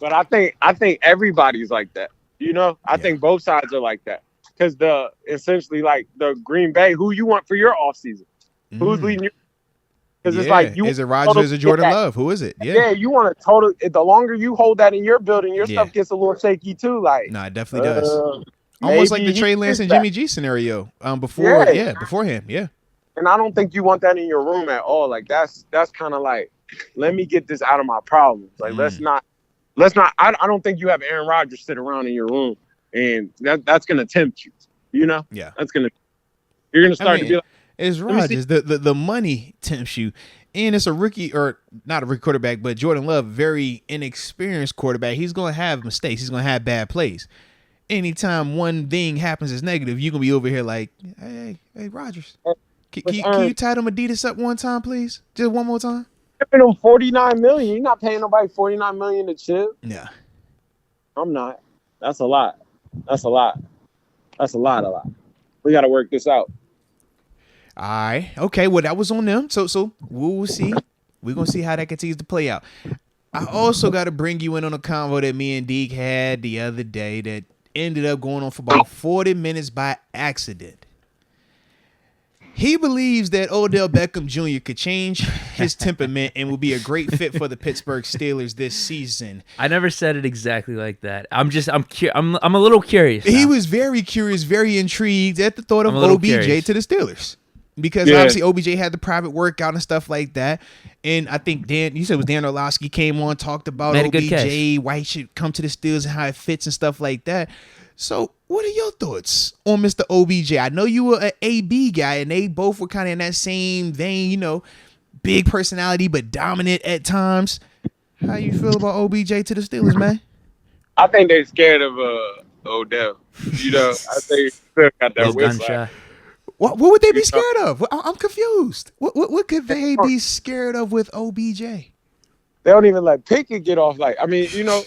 B: But I think everybody's like that. You know, I think both sides are like that. Because essentially like the Green Bay, who you want for your offseason? Who's leading you? Because it's like
A: is it Rodgers? Is it Jordan Love? Who is it?
B: Yeah, you want to total. The longer you hold that in your building, your stuff gets a little shaky too. Like,
A: no, it definitely does. Almost like the Trey Lance and Jimmy G scenario. Beforehand. Yeah. And
B: I don't think you want that in your room at all. Like that's kind of like, let me get this out of my problems. Like let's not. I don't think you have Aaron Rodgers sit around in your room, and that's gonna tempt you. You know.
A: Yeah.
B: You're gonna start to be like.
A: It's Rodgers. The money tempts you. And it's a rookie, or not a rookie quarterback, but Jordan Love, very inexperienced quarterback. He's going to have mistakes. He's going to have bad plays. Anytime one thing happens that's negative, you're going to be over here like, hey, Rodgers, can you tie them Adidas up one time, please? Just one more time?
B: Giving them $49 million. You're not paying nobody $49 million to chill.
A: Yeah.
B: I'm not. That's a lot. That's a lot. We got to work this out.
A: All right. Okay. Well, that was on them. So we'll see. We're going to see how that continues to play out. I also got to bring you in on a convo that me and Deke had the other day that ended up going on for about 40 minutes by accident. He believes that Odell Beckham Jr. could change his temperament and will be a great fit for the Pittsburgh Steelers this season.
C: I never said it exactly like that. I'm a little curious now.
A: He was very curious, very intrigued at the thought of OBJ
C: curious.
A: to the Steelers. Because obviously OBJ had the private workout and stuff like that. And I think you said it was Dan Orlovsky came on, talked about OBJ, why he should come to the Steelers and how it fits and stuff like that. So what are your thoughts on Mr. OBJ? I know you were an AB guy, and they both were kind of in that same vein, big personality, but dominant at times. How you feel about OBJ to the Steelers, man?
B: I think they're scared of Odell. I think they still got that whistle.
A: What would they be scared of? I'm confused. What could they be scared of with OBJ?
B: They don't even let Pickett get off. Like, I mean, come on.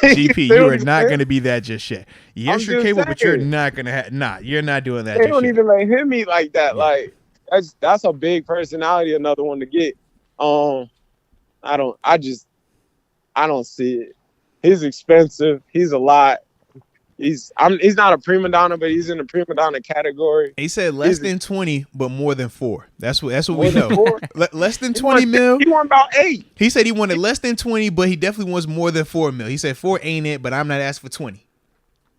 A: GP, you are not going to be that just yet. Yes, you're capable, but you're not going to you're not doing that.
B: They don't even let him eat like that. Yeah. Like, that's a big personality, another one to get. I don't see it. He's expensive. He's a lot. He's not a prima donna, but he's in the prima donna category.
A: He said less than 20, but more than 4. That's what we know. Less than 20 mil.
B: He won about 8.
A: He said he wanted less than 20, but he definitely wants more than 4 mil. He said 4 ain't it, but I'm not asking for 20.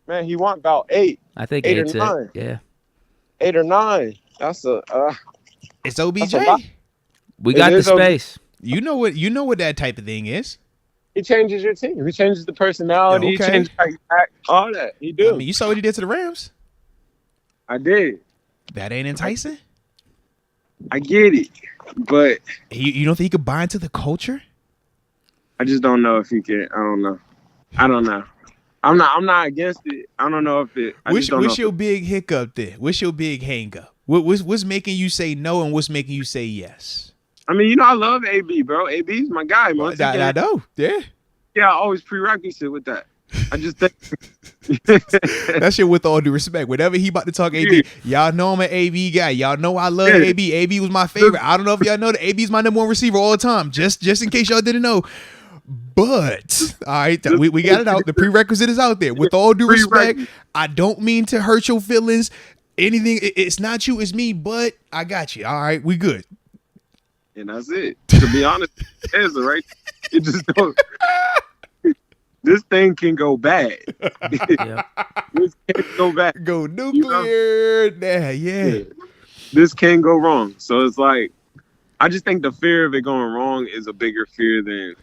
B: Man, he want about 8.
C: I think
B: 8 or 9.
C: Yeah.
B: 8 or 9. That's
A: it's OBJ.
C: We got the space.
A: You know what that type of thing is.
B: He changes your team. He changes the personality.
A: Okay.
B: He changes how you act. All that. He do.
A: I mean, you saw what he did to the Rams.
B: I did.
A: That ain't enticing?
B: I get it. But
A: you don't think he could buy into the culture?
B: I just don't know if he can. I don't know. I'm not against it. I don't know if it.
A: What's your big hiccup there? What's your big hang up? What's making you say no and what's making you say yes?
B: I mean, I love AB, bro. AB's my guy, man.
A: I know. Yeah.
B: Yeah, I always prerequisite with that. I just think
A: that shit with all due respect. Whenever he about to talk AB, y'all know I'm an AB guy. Y'all know I love AB. AB was my favorite. I don't know if y'all know that AB is my number 1 receiver all the time. Just in case y'all didn't know. But all right, we got it out. The prerequisite is out there. With all due respect, I don't mean to hurt your feelings. Anything, it's not you, it's me. But I got you. All right, we good.
B: And that's it. To be honest, it's right. It just don't. This thing can go bad.
C: Yeah.
B: This can go bad.
A: Go nuclear. Yeah.
B: This can go wrong. So it's like, I just think the fear of it going wrong is a bigger fear than.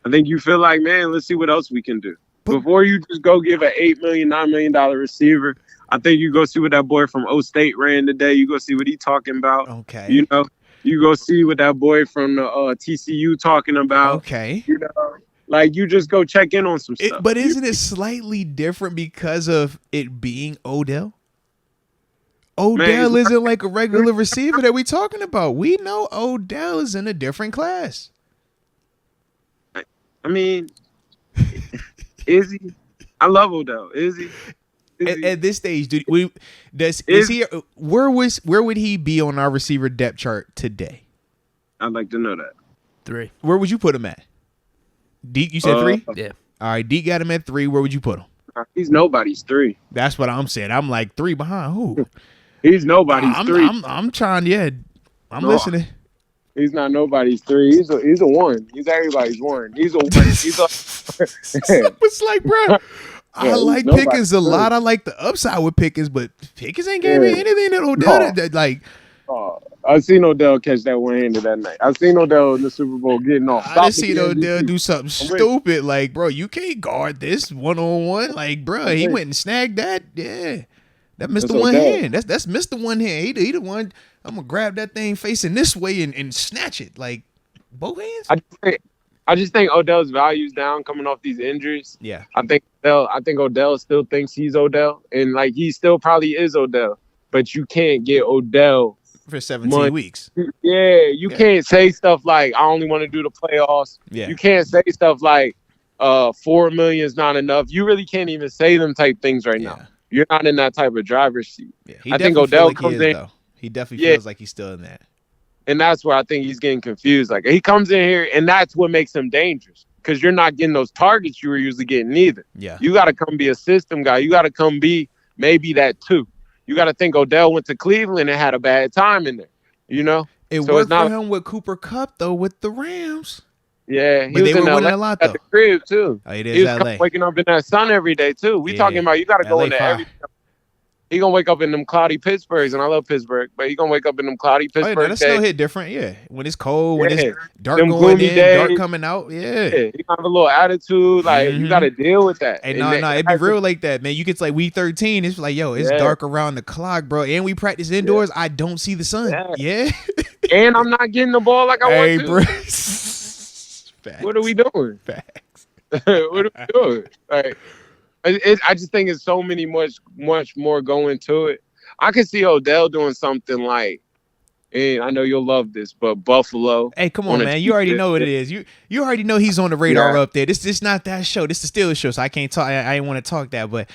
B: I think you feel like, man, let's see what else we can do. Before you just go give an $8 million, $9 million receiver, I think you go see what that boy from O State ran today. You go see what he talking about.
A: Okay.
B: You go see what that boy from the TCU talking about.
A: Okay.
B: Like, you just go check in on some stuff.
A: But isn't it slightly different because of it being Odell? Odell isn't like a regular receiver that we talking about. We know Odell is in a different class.
B: I mean, is he? I love Odell. Is he?
A: At this stage, where would he be on our receiver depth chart today?
B: I'd like to know that.
C: 3.
A: Where would you put him at? Deke, you said 3?
C: Yeah.
A: All right, Deke got him at 3. Where would you put him?
B: He's nobody's 3.
A: That's what I'm saying. I'm like 3 behind who?
B: He's nobody's 3.
A: I'm trying. Yeah, I'm listening.
B: He's not nobody's 3. He's a 1. He's everybody's 1. He's a 1.
A: It's like, bro. I like Pickens a lot. I like the upside with Pickens, but Pickens ain't gave me anything that Odell did. Like,
B: I've seen Odell catch that one-handed that night. I've seen Odell in the Super Bowl getting off.
A: I just seen Odell do something stupid. Like, bro, you can't guard this one-on-one. Like, bro, he went and snagged that. Yeah. That Mr. One Hand. That's Mr. One Hand. He the one. I'm going to grab that thing facing this way and snatch it. Like, both hands.
B: I just think Odell's value's down coming off these injuries.
A: Yeah.
B: I think Odell still thinks he's Odell. And, like, he still probably is Odell. But you can't get Odell
A: for 17 weeks.
B: Yeah, you can't say stuff like, I only want to do the playoffs.
A: Yeah.
B: You can't say stuff like, $4 million is not enough. You really can't even say them type things right now. You're not in that type of driver's seat.
A: Yeah.
B: I think Odell comes in.
A: Though. He definitely feels like he's still in that.
B: And that's where I think he's getting confused. Like, he comes in here, and that's what makes him dangerous. Because you're not getting those targets you were usually getting either.
A: Yeah.
B: You got to come be a system guy. You got to come be maybe that 2. you got to think Odell went to Cleveland and had a bad time in there. You know,
A: it so worked for him with Cooper Kupp though with the Rams.
B: Yeah,
A: but they were winning a lot though.
B: At the crib too.
A: Oh, it is
B: he was
A: LA.
B: Waking up in that sun every day too. We talking about you got to go into every. He gonna wake up in them cloudy Pittsburghs, and I love Pittsburgh, but he gonna wake up in them cloudy Pittsburgh.
A: Oh, yeah, that's still hit different, yeah. When it's cold, when it's dark them going in, days, dark coming out, yeah.
B: He have a little attitude, like you got to deal with that.
A: Hey, no, it'd be real like that, man. You get to like week 13, it's like, yo, it's dark around the clock, bro, and we practice indoors. I don't see the sun. Yeah.
B: And I'm not getting the ball like I want to.
A: Bro.
B: What are we doing?
A: Facts.
B: What are we doing? Like. I just think it's so much more going to it. I could see Odell doing something like, and I know you'll love this, but Buffalo.
A: Hey, come on, man! You already know what it is. You already know he's on the radar up there. This is not that show. This is the Steelers show, so I can't talk. I didn't want to talk that, but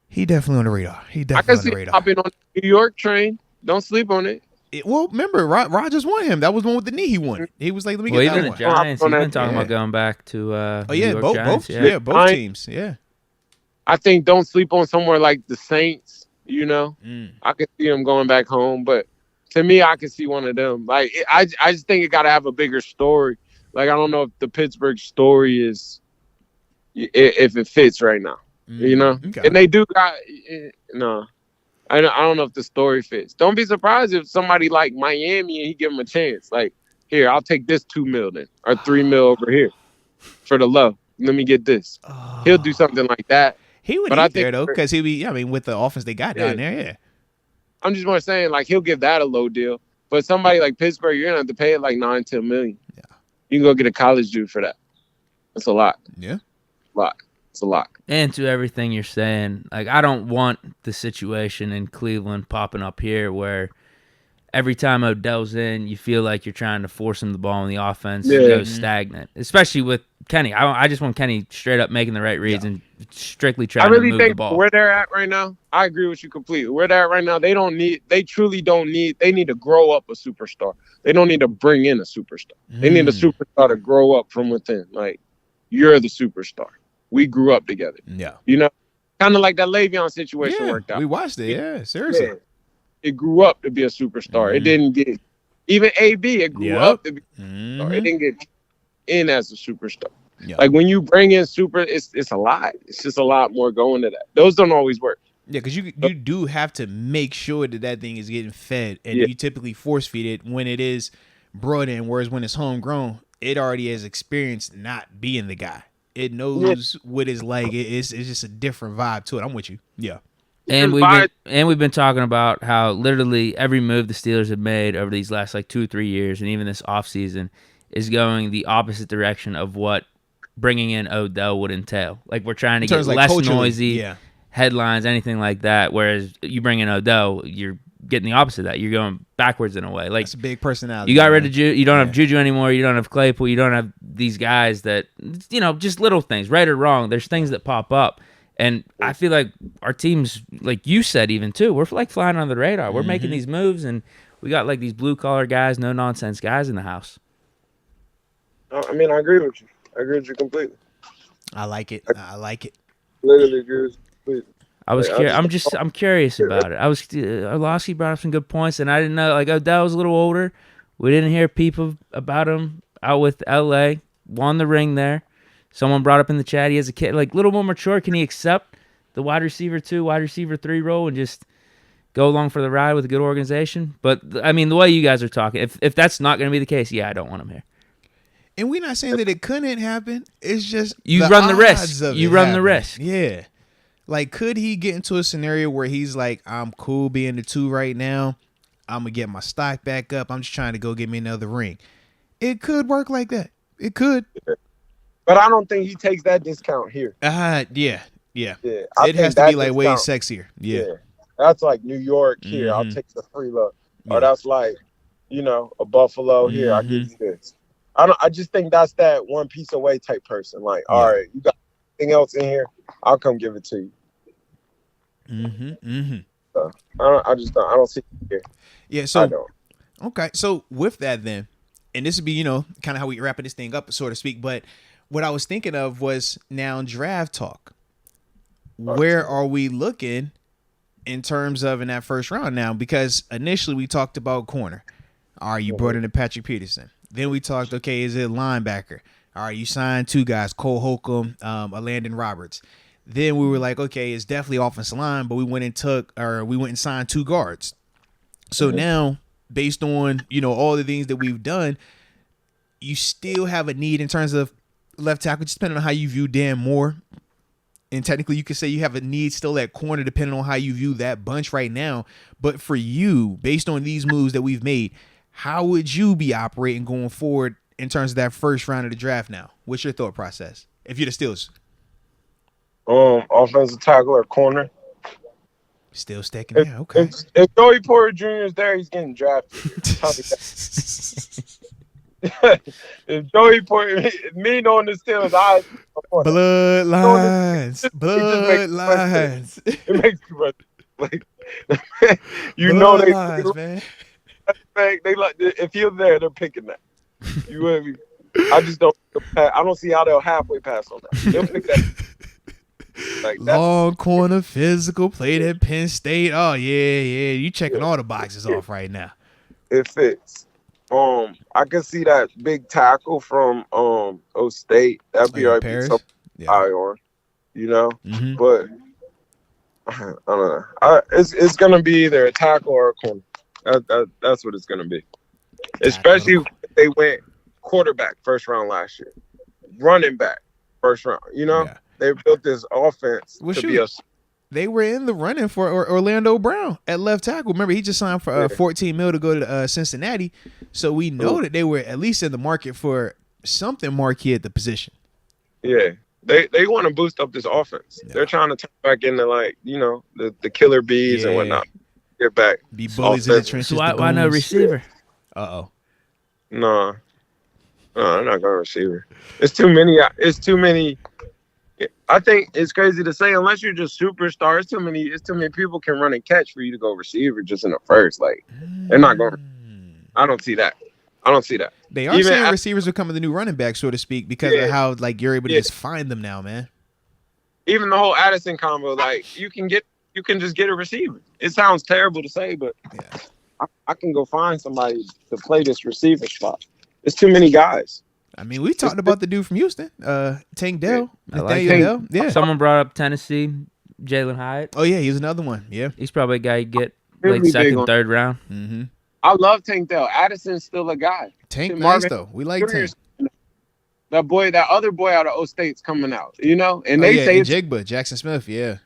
A: he definitely on the radar. He definitely on the radar.
B: Hopping on the New York train. Don't sleep on it.
A: Well, remember, Rodgers won him. That was one with the knee. He won. He was like, "Let me get that
C: one." The Giants. He's been talking about going back to.
A: Both teams. Yeah.
B: I think don't sleep on somewhere like the Saints, you know. I could see them going back home, but to me, I could see one of them. Like, I just think it got to have a bigger story. Like, I don't know if the Pittsburgh story is, if it fits right now, you know. Okay. And they do got, no, I don't know if the story fits. Don't be surprised if somebody like Miami and he give him a chance. Like, here, I'll take this $2 million or $3 million over here for the love. Let me get this. He'll do something like that.
A: He would eat there, though, because he'll be, with the offense they got down there, yeah.
B: I'm just more saying, like, he'll give that a low deal. But somebody like Pittsburgh, you're going to have to pay it like $9-10 million. Yeah. You can go get a college dude for that. That's a lot.
A: Yeah.
B: It's a lot.
C: And to everything you're saying, like, I don't want the situation in Cleveland popping up here where every time Odell's in, you feel like you're trying to force him the ball in the offense. It goes stagnant, especially with Kenny. I just want Kenny straight up making the right reads and strictly trying to move the ball.
B: Where they're at right now, I agree with you completely. Where they're at right now, they need to grow up a superstar. They don't need to bring in a superstar. They need a superstar to grow up from within. Like, you're the superstar. We grew up together.
A: Yeah.
B: You know, kind of like that Le'Veon situation worked out.
A: We watched it. Yeah, seriously. Yeah.
B: It grew up to be a superstar. It didn't get, even AB, it grew up to be a superstar. It didn't get in as a superstar. Yep. Like, when you bring in it's a lot. It's just a lot more going to that. Those don't always work.
A: Yeah, because you do have to make sure that thing is getting fed, and you typically force feed it when it is brought in, whereas when it's homegrown, it already has experienced not being the guy. It knows what it's like. It's just a different vibe to it. I'm with you. Yeah.
C: And we've been talking about how literally every move the Steelers have made over these last like 2 or 3 years, and even this offseason, is going the opposite direction of what bringing in Odell would entail. Like, we're trying to get less noisy headlines, anything like that. Whereas you bring in Odell, you're getting the opposite of that. You're going backwards in a way. Like,
A: it's a big personality.
C: You got rid of you don't have Juju anymore. You don't have Claypool. You don't have these guys that, just little things, right or wrong. There's things that pop up. And I feel like our teams, like you said, even too, we're like flying under the radar. We're making these moves, and we got like these blue collar guys, no nonsense guys in the house.
B: I mean, I agree with you. I agree with you completely.
A: I like it.
B: Literally agree with you completely.
C: I'm curious about it. Orlovsky brought up some good points, and I didn't know, like, Odell was a little older. We didn't hear people about him out with LA. Won the ring there. Someone brought up in the chat he has a kid, like, a little more mature. Can he accept the wide receiver 2, wide receiver 3 role and just go along for the ride with a good organization? But, I mean, the way you guys are talking, if that's not going to be the case, I don't want him here.
A: And we're not saying that it couldn't happen. It's just
C: you run the risk. You run the risk.
A: Yeah. Like, could he get into a scenario where he's like, I'm cool being the 2 right now. I'm going to get my stock back up. I'm just trying to go get me another ring. It could work like that. It could.
B: But I don't think he takes that discount here.
A: Yeah. It has to be like way sexier. Yeah.
B: That's like New York here. I'll take the free look. Or that's like, a Buffalo here. I'll give you this. I just think that's that one piece away type person. Like, all right, you got anything else in here? I'll come give it to you. So, I don't see it here.
A: Yeah. So, I don't. Okay. So with that then, and this would be, kind of how we wrapping this thing up, so to speak. But what I was thinking of was now draft talk. Where are we looking in terms of in that first round now, because initially we talked about corner. All right, you brought in Patrick Peterson. Then we talked, okay, is it linebacker? All right, you signed 2 guys, Cole Holcomb, Landon Roberts. Then we were like, okay, it's definitely offensive line, but we went and signed 2 guards. So now, based on, all the things that we've done, you still have a need in terms of left tackle, just depending on how you view Dan Moore. And technically, you could say you have a need still at corner, depending on how you view that bunch right now. But for you, based on these moves that we've made, how would you be operating going forward in terms of that first round of the draft now? What's your thought process if you're the Steelers?
B: Offensive tackle or corner.
A: Still sticking there. Okay.
B: If Joey Porter Jr. is there, he's getting drafted. If Joey Porter, me knowing the Steelers,
A: bloodlines.
B: It makes too much. Like,
A: bloodlines, man.
B: They like if you're there, they're picking that. You know what I mean? I just don't. I don't see how they'll halfway pass on that. They'll pick that. Like
A: long corner, physical, played at Penn State. Oh yeah. You checking all the boxes off right now.
B: It fits. I can see that big tackle from O State. That'd be right. Eye on, But I don't know. It's gonna be either a tackle or a corner. That's what it's gonna be. Especially if they went quarterback first round last year, running back first round.
A: Yeah.
B: They built this offense to be a.
A: They were in the running for Orlando Brown at left tackle. Remember, he just signed for $14 million to go to Cincinnati. So we know that they were at least in the market for something marquee at the position.
B: Yeah, they want to boost up this offense. Yeah. They're trying to turn back into the killer bees and whatnot. Get back,
A: be bullies in the trenches.
C: So why no receiver?
B: No, I'm not going receiver. It's too many. I think it's crazy to say unless you're just superstar. It's too many people can run and catch for you to go receiver just in the first. Like they're not going. I don't see that.
A: They are saying receivers are becoming the new running back, so to speak, because of how you're able to just find them now, man.
B: Even the whole Addison combo, you can just get a receiver. It sounds terrible to say, but I can go find somebody to play this receiver spot. There's too many guys.
A: I mean, we talked about the dude from Houston, Tank Dell. Dell. Yeah.
C: Someone brought up Tennessee, Jalen Hyatt.
A: Oh, yeah, he's another one. Yeah.
C: He's probably a guy you get late second, third round.
A: Mm-hmm.
B: I love Tank Dell. Addison's still a guy.
A: Tank nice, though. We like Tank.
B: That other boy out of O State's coming out, And they say
A: Jigba, Jackson Smith, yeah.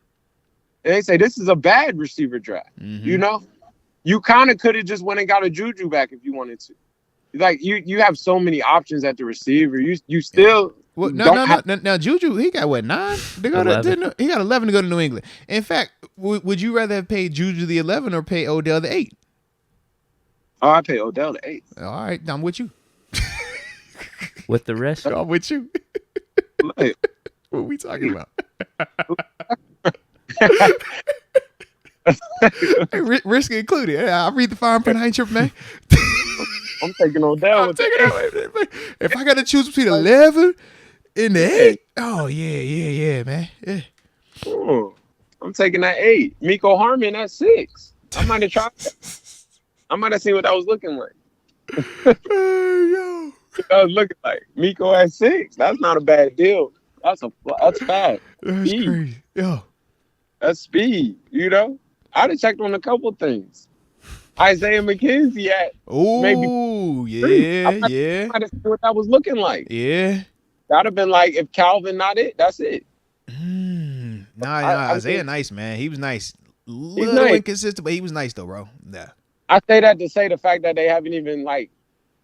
B: And they say this is a bad receiver draft, You kind of could have just went and got a Juju back if you wanted to. You have so many options at the receiver. You still
A: now Juju, he got what, 9? He got 11 to go to New England. In fact, would you rather have paid Juju the 11 or pay Odell the 8?
B: Oh, I pay Odell the 8.
A: All right, I'm with you.
C: With the rest,
A: I'm with you. What are we talking about? Risk included. I'll read the fine print. I ain't tripping, man.
B: I'm taking Odell.
A: If I got to choose between 11 and the 8, oh yeah, man. Yeah.
B: Oh, I'm taking that 8. Miko Harmon at 6. I might have tried that. I might have seen what that was looking like.
A: Yo.
B: I was looking like Miko at 6. That's not a bad deal. That's fast.
A: That's speed. Crazy. Yo.
B: That's speed. I'd have checked on a couple things. Isaiah McKenzie at maybe 3. I might have seen what that was looking like.
A: Yeah.
B: That'd have been like if Calvin not it, that's it.
A: Isaiah nice, man. He was nice. Little inconsistent, but he was nice though, bro. Yeah.
B: I say that to say the fact that they haven't even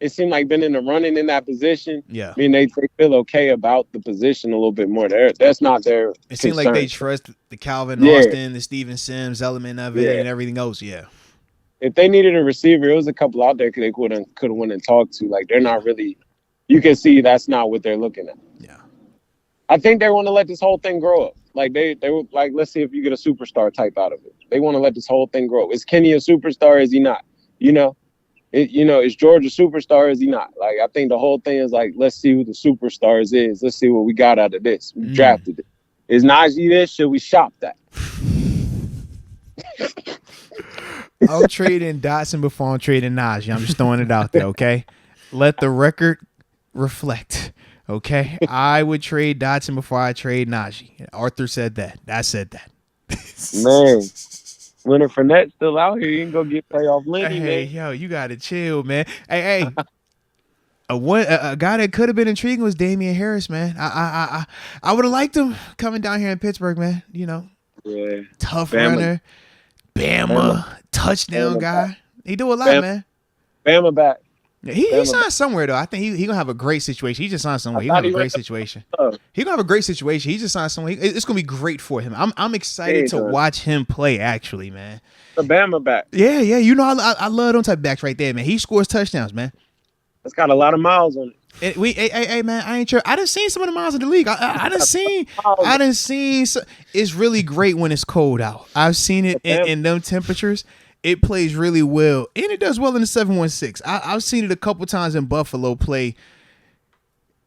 B: it seemed like been in the running in that position.
A: Yeah.
B: I mean, they feel okay about the position a little bit more. That's not their
A: It seemed like they trust the Calvin Austin, the Steven Sims element of it, and everything else. Yeah.
B: If they needed a receiver, it was a couple out there they could have went and talked to. They're not really. You can see that's not what they're looking at.
A: Yeah.
B: I think they want to let this whole thing grow up. They were let's see if you get a superstar type out of it. They want to let this whole thing grow. Is Kenny a superstar? Is he not? Is George a superstar? Is he not? I think the whole thing is let's see who the superstars is. Let's see what we got out of this. We drafted it. Is Najee this? Should we shop that?
A: I'm trading Dotson before I'm trading Najee. I'm just throwing it out there, okay? Let the record reflect, okay? I would trade Dotson before I trade Najee. Arthur said that. I said that.
B: Man, Leonard Fournette's still out here. You can go get playoff Lenny,
A: Hey,
B: man.
A: yo, you gotta chill, man. Hey. A guy that could have been intriguing was Damian Harris, man. I would have liked him coming down here in Pittsburgh, man. You know, tough runner, Bama touchdown guy. He do a lot, man.
B: Bama back.
A: He signed somewhere though. I think he gonna have a great situation. He just signed somewhere. He gonna have a great situation. He gonna have a great situation. He just signed somewhere. It's gonna be great for him. I'm excited to watch him play. Actually, man.
B: The Bama back.
A: Yeah. You know, I love them type of backs right there, man. He scores touchdowns, man.
B: It's got a lot of miles on it.
A: Hey, man, I ain't sure. I done seen some of the miles in the league. I done seen. It's really great when it's cold out. I've seen it in them temperatures. It plays really well, and it does well in the 716. I've seen it a couple times in Buffalo play.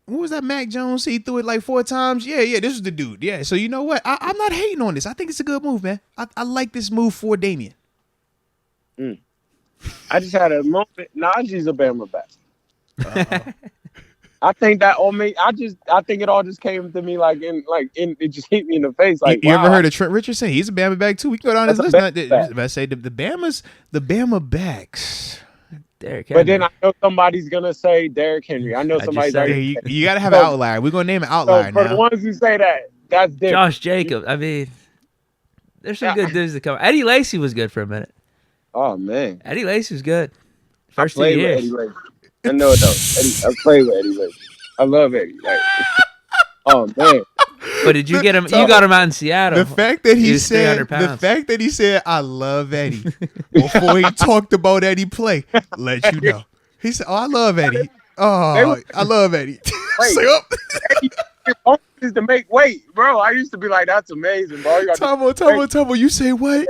A: What was that, Mac Jones? He threw it like 4 times. Yeah, this is the dude. Yeah, so you know what? I'm not hating on this. I think it's a good move, man. I like this move for Damian.
B: I just had a moment. Najee's a Bama back. I think that I think it all just came to me like it just hit me in the face. Like,
A: you ever heard of Trent Richardson? He's a Bama back too. We can go down this list. I say the Bama backs.
C: Derrick Henry.
B: But then I know somebody's gonna say Derrick Henry. I know somebody's
A: already. You gotta have an outlier. We're gonna name an outlier
B: for
A: now.
B: the ones who say that, that's different.
C: Josh Jacobs. I mean, there's some good dudes that come. Eddie Lacy was good for a minute.
B: Oh man,
C: Eddie Lacy was good.
B: First 2 years. I know it though. I played with Eddie Lacy. I love Eddie. Like, oh man.
C: But did you get him? You got him out in Seattle.
A: The fact that he said, "I love Eddie," before he talked about Eddie play, let you know. He said, "Oh, I love Eddie. Oh, I love Eddie."
B: Eddie is to make weight, bro. I used to be like, "That's amazing, bro."
A: Tomo, you say what?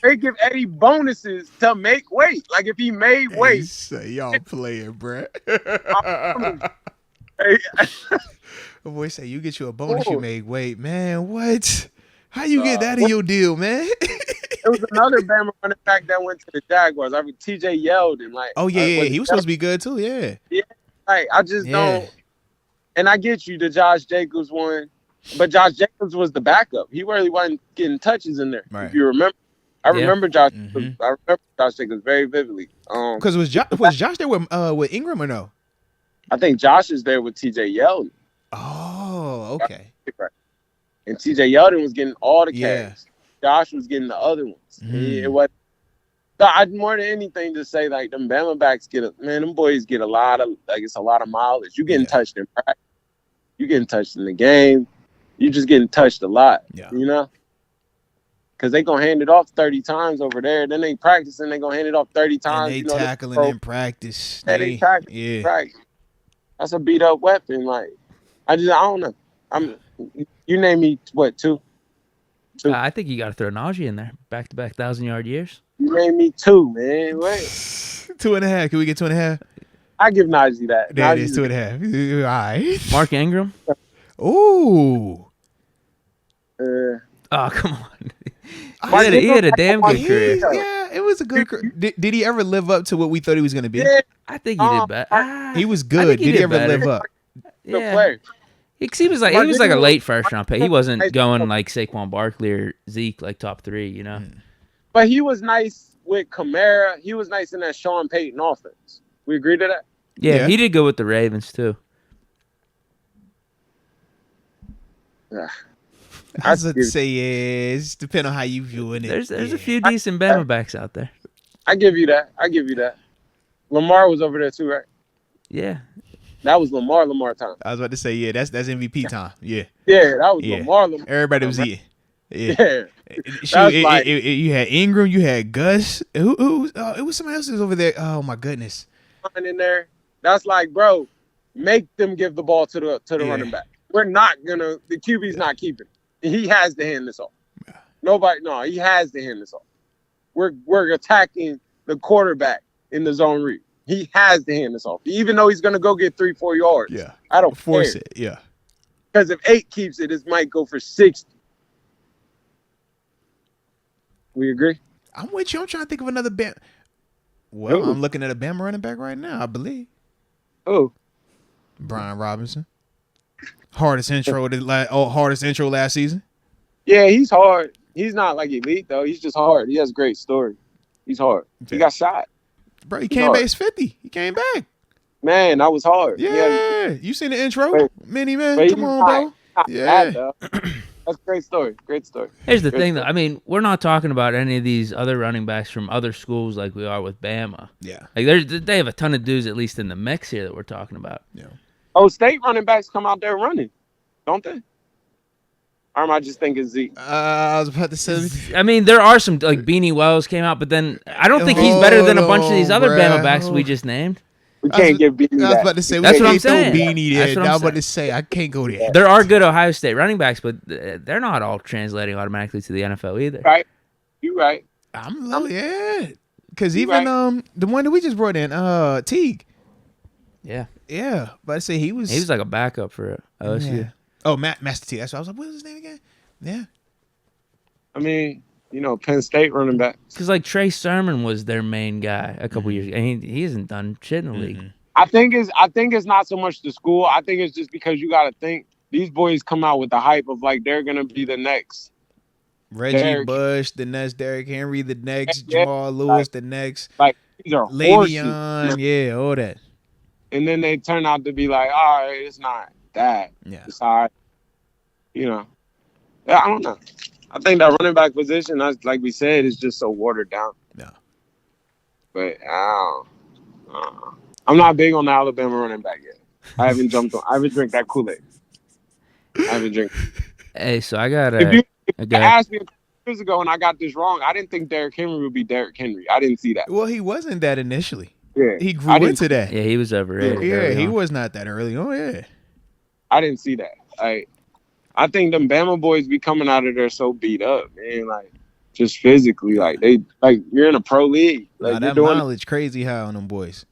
B: They give Eddie bonuses to make weight. Like if he made weight.
A: Say y'all playing, bruh. The boy say you get you a bonus, you make weight, man. What? How you get that in your deal, man?
B: There was another Bama running back that went to the Jaguars. I mean, T.J. Yeldon. Like,
A: oh yeah, he was supposed to be good too. Yeah.
B: Like I just don't. And I get you, the Josh Jacobs one, but Josh Jacobs was the backup. He really wasn't getting touches in there. Right. If you remember. I remember Josh. Mm-hmm. I remember Josh Jacobs very vividly.
A: Because was Josh there with Ingram or no?
B: I think Josh is there with T.J. Yeldon.
A: Oh, okay.
B: And T.J. Yeldon was getting all the carries. Josh was getting the other ones. It was. So I more than anything to say like them Bama backs them boys get a lot of it's a lot of mileage. You getting touched in practice. You getting touched in the game. You just getting touched a lot. Yeah. You know. Because they going to hand it off 30 times over there. Then they practicing. They going to hand it off 30 times.
A: And they tackling in practice.
B: They tackling in practice. That's a beat-up weapon. Like, I don't know. You name me, what, two?
C: I think you got to throw Najee in there. Back-to-back 1,000-yard years.
B: You name me 2, man. Wait.
A: 2.5. Can we get 2.5?
B: I give Najee that.
A: There it is, 2.5. All right.
C: Mark Ingram.
A: Ooh.
C: Oh, come on. He had a damn good career.
A: Yeah, it was a good career. Did he ever live up to what we thought he was going to be?
B: Yeah.
C: I think he did better.
A: He was good. Did he ever live up?
C: Yeah. He was like a late first round pick. He wasn't going like Saquon Barkley or Zeke, like top 3, you know.
B: But he was nice with Kamara. He was nice in that Sean Payton offense. We agree to that?
C: Yeah, he did go with the Ravens too.
A: Yeah. I was going to say, it's depending on how you viewing it.
C: There's a few decent Bama backs out there.
B: I give you that. Lamar was over there too, right?
C: Yeah.
B: That was Lamar time.
A: I was about to say, that's MVP time. Yeah.
B: Yeah, that was Lamar.
A: Everybody was eating. Yeah. You had Ingram, you had Gus. Who it was somebody else who was over there. Oh my goodness.
B: In there. That's like, bro, make them give the ball to the running back. We're not gonna the QB's not keeping. He has to hand this off. He has to hand this off. We're attacking the quarterback in the zone read. He has to hand this off. Even though he's going to go get 3-4 yards.
A: Yeah.
B: I don't
A: force
B: care.
A: It. Yeah.
B: Because if 8 keeps it, it might go for 60. We agree?
A: I'm with you. I'm trying to think of another Bama. Well,
B: Ooh.
A: I'm looking at a Bama running back right now, I believe.
B: Oh.
A: Brian Robinson. Hardest intro last season.
B: Yeah, he's hard. He's not like elite, though. He's just hard. He has a great story. He's hard. He got shot.
A: Bro, he came base 50. He came back.
B: Man, that was hard.
A: Yeah. You seen the intro? Mini man. Come on, bro. Yeah.
B: That's a great story. Great story.
C: Here's the thing, though. I mean, we're not talking about any of these other running backs from other schools like we are with Bama.
A: Yeah.
C: Like they have a ton of dudes at least in the mix here that we're talking about.
A: Yeah.
B: Oh, state running backs come out there running, don't they? Or am I just thinking Zeke?
A: I was about to say.
C: I mean, there are some, like Beanie Wells came out, but then I don't think he's better than a bunch of these other Bama backs we just named.
B: We can't give Beanie
A: I was about to say,
C: that's what I'm saying.
A: Beanie there. I was about to say, I can't go there.
C: There are good Ohio State running backs, but they're not all translating automatically to the NFL either.
B: Right. You're right.
A: Yeah. Because even the one that we just brought in, Teague.
C: Yeah.
A: Yeah. But I say he was
C: like a backup for OSU.
A: Yeah. Oh, Master T. That's what I was like, what was his name again? Yeah.
B: I mean, Penn State running back.
C: Because like Trey Sermon was their main guy a couple years ago. And he hasn't done shit in the league.
B: I think it's not so much the school. I think it's just because you got to think these boys come out with the hype of like they're gonna be the next
A: Reggie Bush, the next Derrick Henry, the next Jamal Lewis, the next
B: like these are
A: Le'Veon, yeah, all that.
B: And then they turn out to be like, all right, it's not that.
A: Yeah.
B: It's all right. Yeah, I don't know. I think that running back position, like we said, is just so watered down.
A: No.
B: But I'm not big on the Alabama running back yet. I haven't drank that Kool-Aid.
C: Hey, so I got
B: If you asked me a couple years ago and I got this wrong, I didn't think Derrick Henry would be Derrick Henry. I didn't see that.
A: Well, he wasn't that initially.
B: Yeah.
A: He grew into that.
C: Yeah, he was overrated.
A: Yeah, he was not that early. Oh, yeah.
B: I didn't see that. I think them Bama boys be coming out of there so beat up, man. Like, just physically, like you're in a pro league. Like
A: that mileage crazy high on them boys.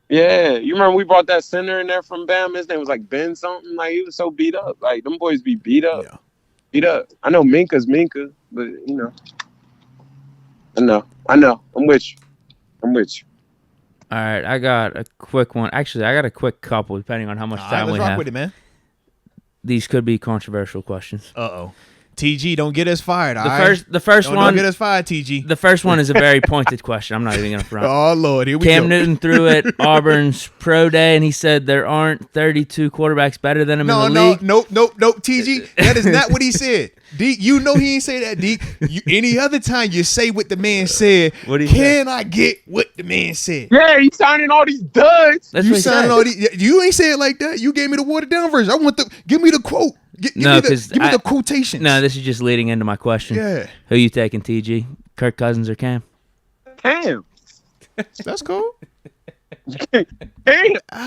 B: Yeah, you remember we brought that center in there from Bama. His name was like Ben something. Like he was so beat up. Like them boys be beat up. Yeah. Beat up. I know Minka's Minka, but I know. I'm with you.
C: All right, I got a quick one. Actually, I got a quick couple, depending on how much time we have.
A: Let's rock with it, man.
C: These could be controversial questions.
A: Uh-oh. TG, don't get us fired.
C: The first one.
A: Don't get us fired, TG.
C: The first one is a very pointed question. I'm not even gonna front.
A: Oh Lord, here we
C: Cam
A: go.
C: Newton threw at Auburn's pro day, and he said there aren't 32 quarterbacks better than him in the league.
A: Nope. TG, that is not what he said. Deke, you know he ain't say that. Deke, any other time you say what the man said, I get what the man said?
B: Yeah, he's signing all these duds.
C: That's
A: you signing all these. You ain't say it like that. You gave me the watered down version. Give me the quote. Give me the quotations.
C: No, this is just leading into my question.
A: Yeah.
C: Who you taking, TG? Kirk Cousins or Cam?
B: Cam.
A: That's cool.
B: Cam.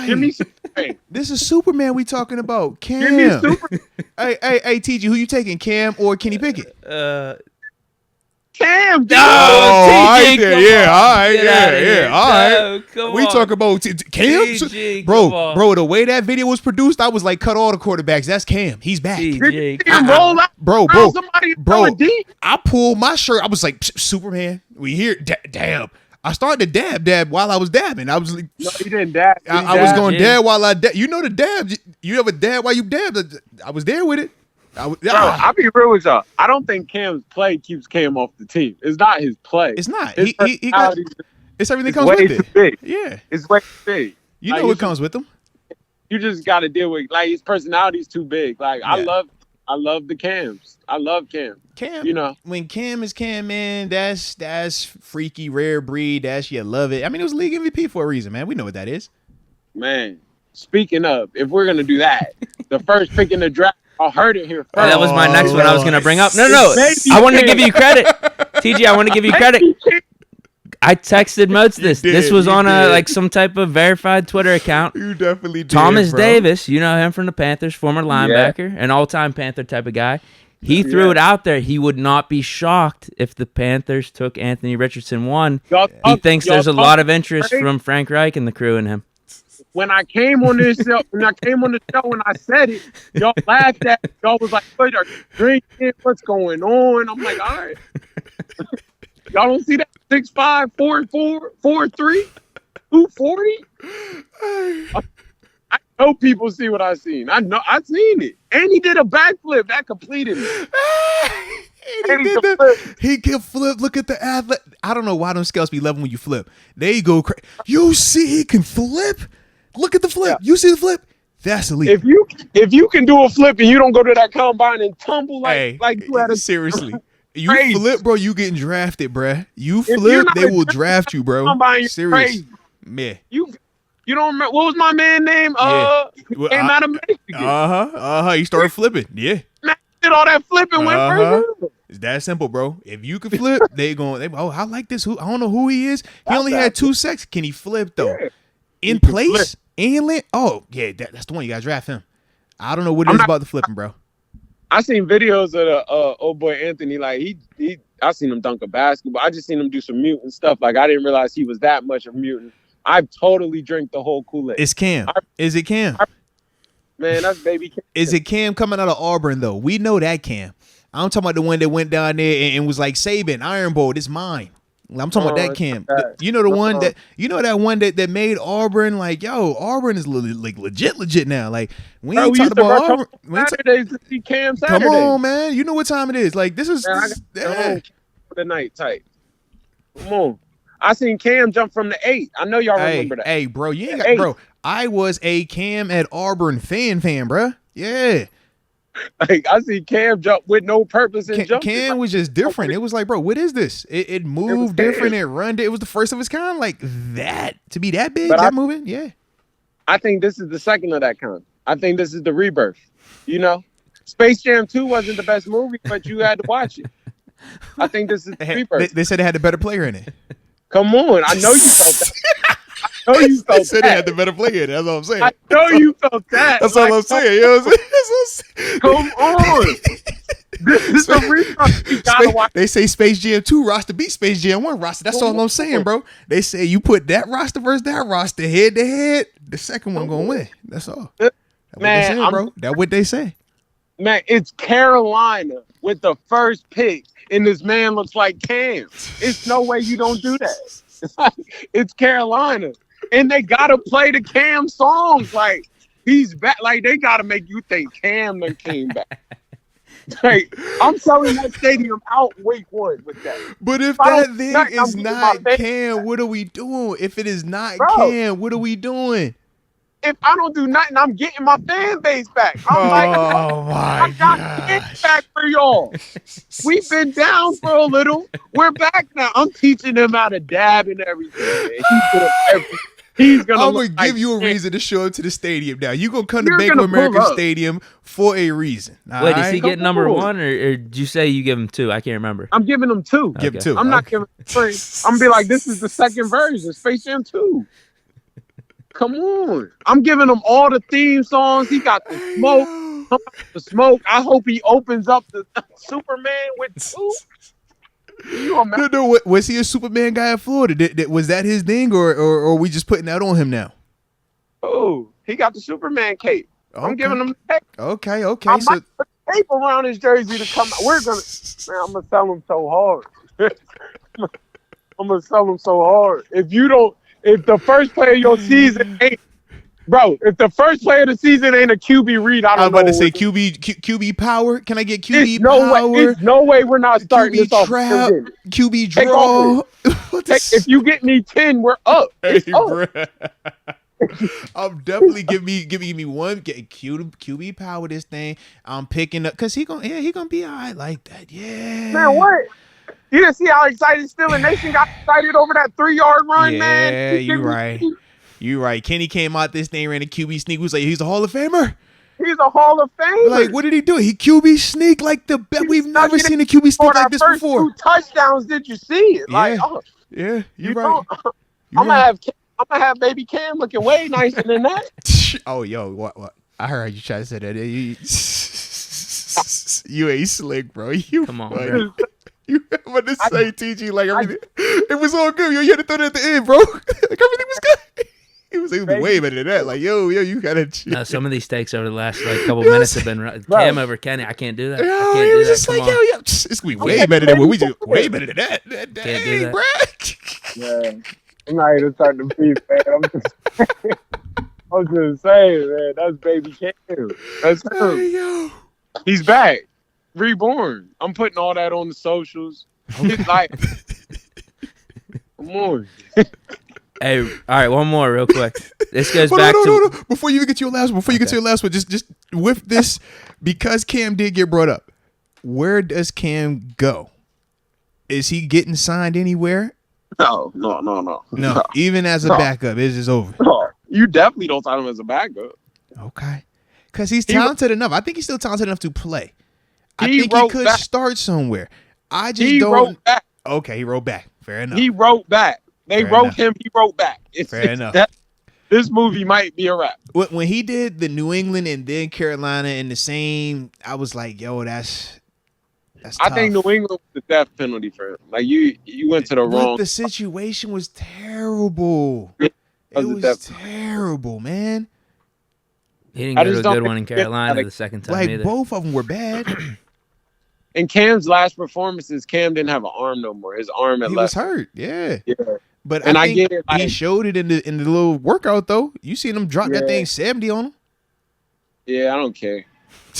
B: Give me Superman.
A: This is Superman we talking about. Cam.
B: Give me Superman.
A: Hey, TG, who you taking, Cam or Kenny Pickett?
B: Cam.
C: TG, all
A: right. We talk about Cam,
C: TG,
A: bro. The way that video was produced, I was like, cut all the quarterbacks. That's Cam. He's back.
B: Roll out,
A: bro.
B: Somebody
A: I pulled my shirt. I was like, Superman. We here. Damn. I started to dab while I was dabbing. I was like,
B: no, you didn't dab.
A: I was going dab while I dab. You know the dab. You ever dab while you dab? I was there with it.
B: I'll be real with y'all. I don't think Cam's play keeps Cam off the team. It's not his play.
A: It's not. He got. It's everything comes with it.
B: Big.
A: Yeah,
B: it's way too big.
A: You know what comes with him.
B: You just got to deal with his personality's too big. Like I love the Cams. I love Cam.
A: Cam, when Cam is Cam, man, that's freaky, rare breed. You love it. I mean, it was league MVP for a reason, man. We know what that is.
B: Man, speaking of, if we're gonna do that, the first pick in the draft. I heard it here first.
C: That was my next one I was going to bring up. No. I want to give you credit. TG, I want to give you credit. I texted Moats this. This was on some type of verified Twitter account.
A: You definitely did,
C: Thomas Davis, you know him from the Panthers, former linebacker, an all-time Panther type of guy. He threw it out there. He would not be shocked if the Panthers took Anthony Richardson 1. He thinks there's a lot of interest from Frank Reich and the crew in him.
B: When I came on this show, when I said it, y'all laughed at me. Y'all was like, "What are you drinking? What's going on?" I'm like, "All right." Y'all don't see that 6'5", 4'4", 4'3", 240. I know people see what I seen. I know I seen it, and he did a backflip that completed it.
A: He can flip. Look at the athlete. I don't know why them scales be level when you flip. There you go. You see, he can flip. Look at the flip. Yeah. You see the flip? That's elite.
B: If you can do a flip and you don't go to that combine and tumble like you had a
A: seriously. You flip, bro. You getting drafted, bruh. You flip, they will draft you, bro. Serious. Yeah.
B: You don't remember what was my man name? Came out of Michigan.
A: He started flipping. Yeah.
B: Man, did all that flipping went further.
A: It's that simple, bro. If you can flip, they I like this. I don't know who he is. He only had 2 seconds. Can he flip though? Yeah. In place and land? Oh yeah, that's the one. You gotta draft him. I don't know what it is about the flipping, bro.
B: I seen videos of the old boy Anthony. Like I seen him dunk a basketball. I just seen him do some mutant stuff. Like I didn't realize he was that much of a mutant. I've totally drank the whole Kool-Aid.
A: It's Cam. Is it Cam?
B: Man, that's baby Cam.
A: Is it Cam coming out of Auburn though? We know that Cam. I'm talking about the one that went down there and was like Saban, Iron Bowl. This mine. I'm talking about that Cam. You know the one that made Auburn like, yo, Auburn is like legit now. Like we ain't talking about Auburn.
B: Saturdays to see Cam Saturdays.
A: Come on, man. You know what time it is. Like this is
B: the night type. Come on. I seen Cam jump from the 8. I know y'all remember that.
A: Hey, bro, you ain't got, bro. I was a Cam at Auburn fan, bro. Yeah.
B: Like I see Cam jump with no purpose in jumping.
A: Cam was just different. It was like, bro, what is this? It moved different. It run. It was the first of its kind. Like that to be that big, that moving. Yeah.
B: I think this is the second of that kind. I think this is the rebirth. You know, Space Jam 2 wasn't the best movie, but you had to watch it. I think this is the rebirth.
A: They said it had a better player in it.
B: Come on, I know you felt that. I know you felt
A: they said they had the better player. That's what I'm saying.
B: I know you felt that.
A: That's all I'm saying. You know what I'm saying?
B: Come on. This is the rebirth. You gotta watch.
A: They say Space Jam 2 roster beat Space Jam 1 roster. That's all I'm saying, bro. They say you put that roster versus that roster head to head, the second one gonna win. That's all. That's what they say, bro. That's what they say.
B: Man, it's Carolina with the first pick. And this man looks like Cam. It's no way you don't do that. It's Carolina. And they got to play the Cam songs. Like, he's back. Like, they got to make you think Cam done came back. Like, I'm selling that stadium out week 1 with that.
A: But if that thing is not Cam, what are we doing? If it is not Cam, what are we doing?
B: If I don't do nothing, I'm getting my fan base back. I got Cam back for y'all. We've been down for a little. We're back now. I'm teaching him how to dab and everything. He's gonna.
A: I'm gonna give you a reason to show up to the stadium. Now you gonna come to Bank of America Stadium for a reason.
C: Wait, does he get number 1, or did you say you give him 2? I can't remember.
B: I'm giving him 2.
A: Give him 2.
B: I'm not giving him 3. I'm gonna be like, this is the second version, Space Jam 2. Come on. I'm giving him all the theme songs. He got the smoke. I hope he opens up the Superman with 2.
A: No, was he a Superman guy in Florida? Was that his thing, or are we just putting that on him now?
B: Oh, he got the Superman cape. Okay. I'm giving him the cape.
A: Okay.
B: I might put tape around his jersey to come out. I'm gonna sell him so hard. I'm gonna sell him so hard. If the first play of your season ain't, bro, if the first play of the season ain't a QB read, I don't know.
A: I'm about to say QB power. Can I get QB power?
B: There's no way we're not starting
A: QB this trap, off. QB draw.
B: If you get me 10, we're up.
A: Hey, bro. I'm definitely give me one QB power. This thing I'm picking up because he gonna be all right like that. Yeah,
B: man. What? You didn't see how excited Steeler Nation got excited over that 3-yard run, man?
A: Yeah, you right. Kenny came out this thing, ran a QB sneak. Was like, he's a Hall of Famer.
B: He's a Hall of Famer.
A: Like, what did he do? He QB sneak like the bet. We've never seen a QB sneak like this before.
B: 2 touchdowns. Did you see it?
A: Yeah.
B: Like,
A: yeah, you're right.
B: I'm gonna have baby Cam looking way nicer than that.
A: Oh, yo, what? I heard you try to say that. You ain't slick, bro.
C: Come on, bro.
A: You about to say TG like everything. It was all good. You had to throw it at the end, bro. Like everything was good. He was way better than that. Like, yo, you gotta.
C: No, some of these takes over the last couple minutes have been Cam over Kenny. I can't do that.
A: Yo,
C: I can't
A: it
C: do
A: was
C: that.
A: just
C: Come
A: like,
C: on.
A: yo, it's gonna be way better than what we do. Way better than that.
C: Can't do
A: Dang,
C: that.
A: bruh.
B: Yeah. I'm not here to start the beef, man. I'm just saying, man. That's baby Cam. That's him.
A: Hey, yo.
B: He's back, reborn. I'm putting all that on the socials. He's like, come on.
C: Hey, all right, one more real quick. This goes
A: Hold
C: back
A: on,
C: to
A: no. Before you get to your last one, just with this, because Cam did get brought up, where does Cam go? Is he getting signed anywhere?
B: No.
A: No, even as a backup, it's just over.
B: No. You definitely don't sign him as a backup.
A: Okay. Because he's talented enough. I think he's still talented enough to play. I think he could start somewhere. I just don't.
B: Wrote back.
A: Okay, he wrote back. Fair enough.
B: He wrote back. They wrote him. He wrote back.
A: Fair enough.
B: This movie might be a wrap.
A: When he did the New England and then Carolina in the same, I was like, yo, that's tough.
B: I think New England was the death penalty for him. Like you went to the wrong.
A: The situation was terrible. It was terrible, man.
C: He didn't go to a good one in Carolina the second time
A: like
C: either.
A: Both of them were bad.
B: In Cam's last performances, Cam didn't have an arm no more. His arm had left.
A: He was hurt. Yeah. But
B: and
A: I think
B: get it.
A: He showed it in the little workout though. You seen him drop that thing 70 on him?
B: Yeah, I don't care.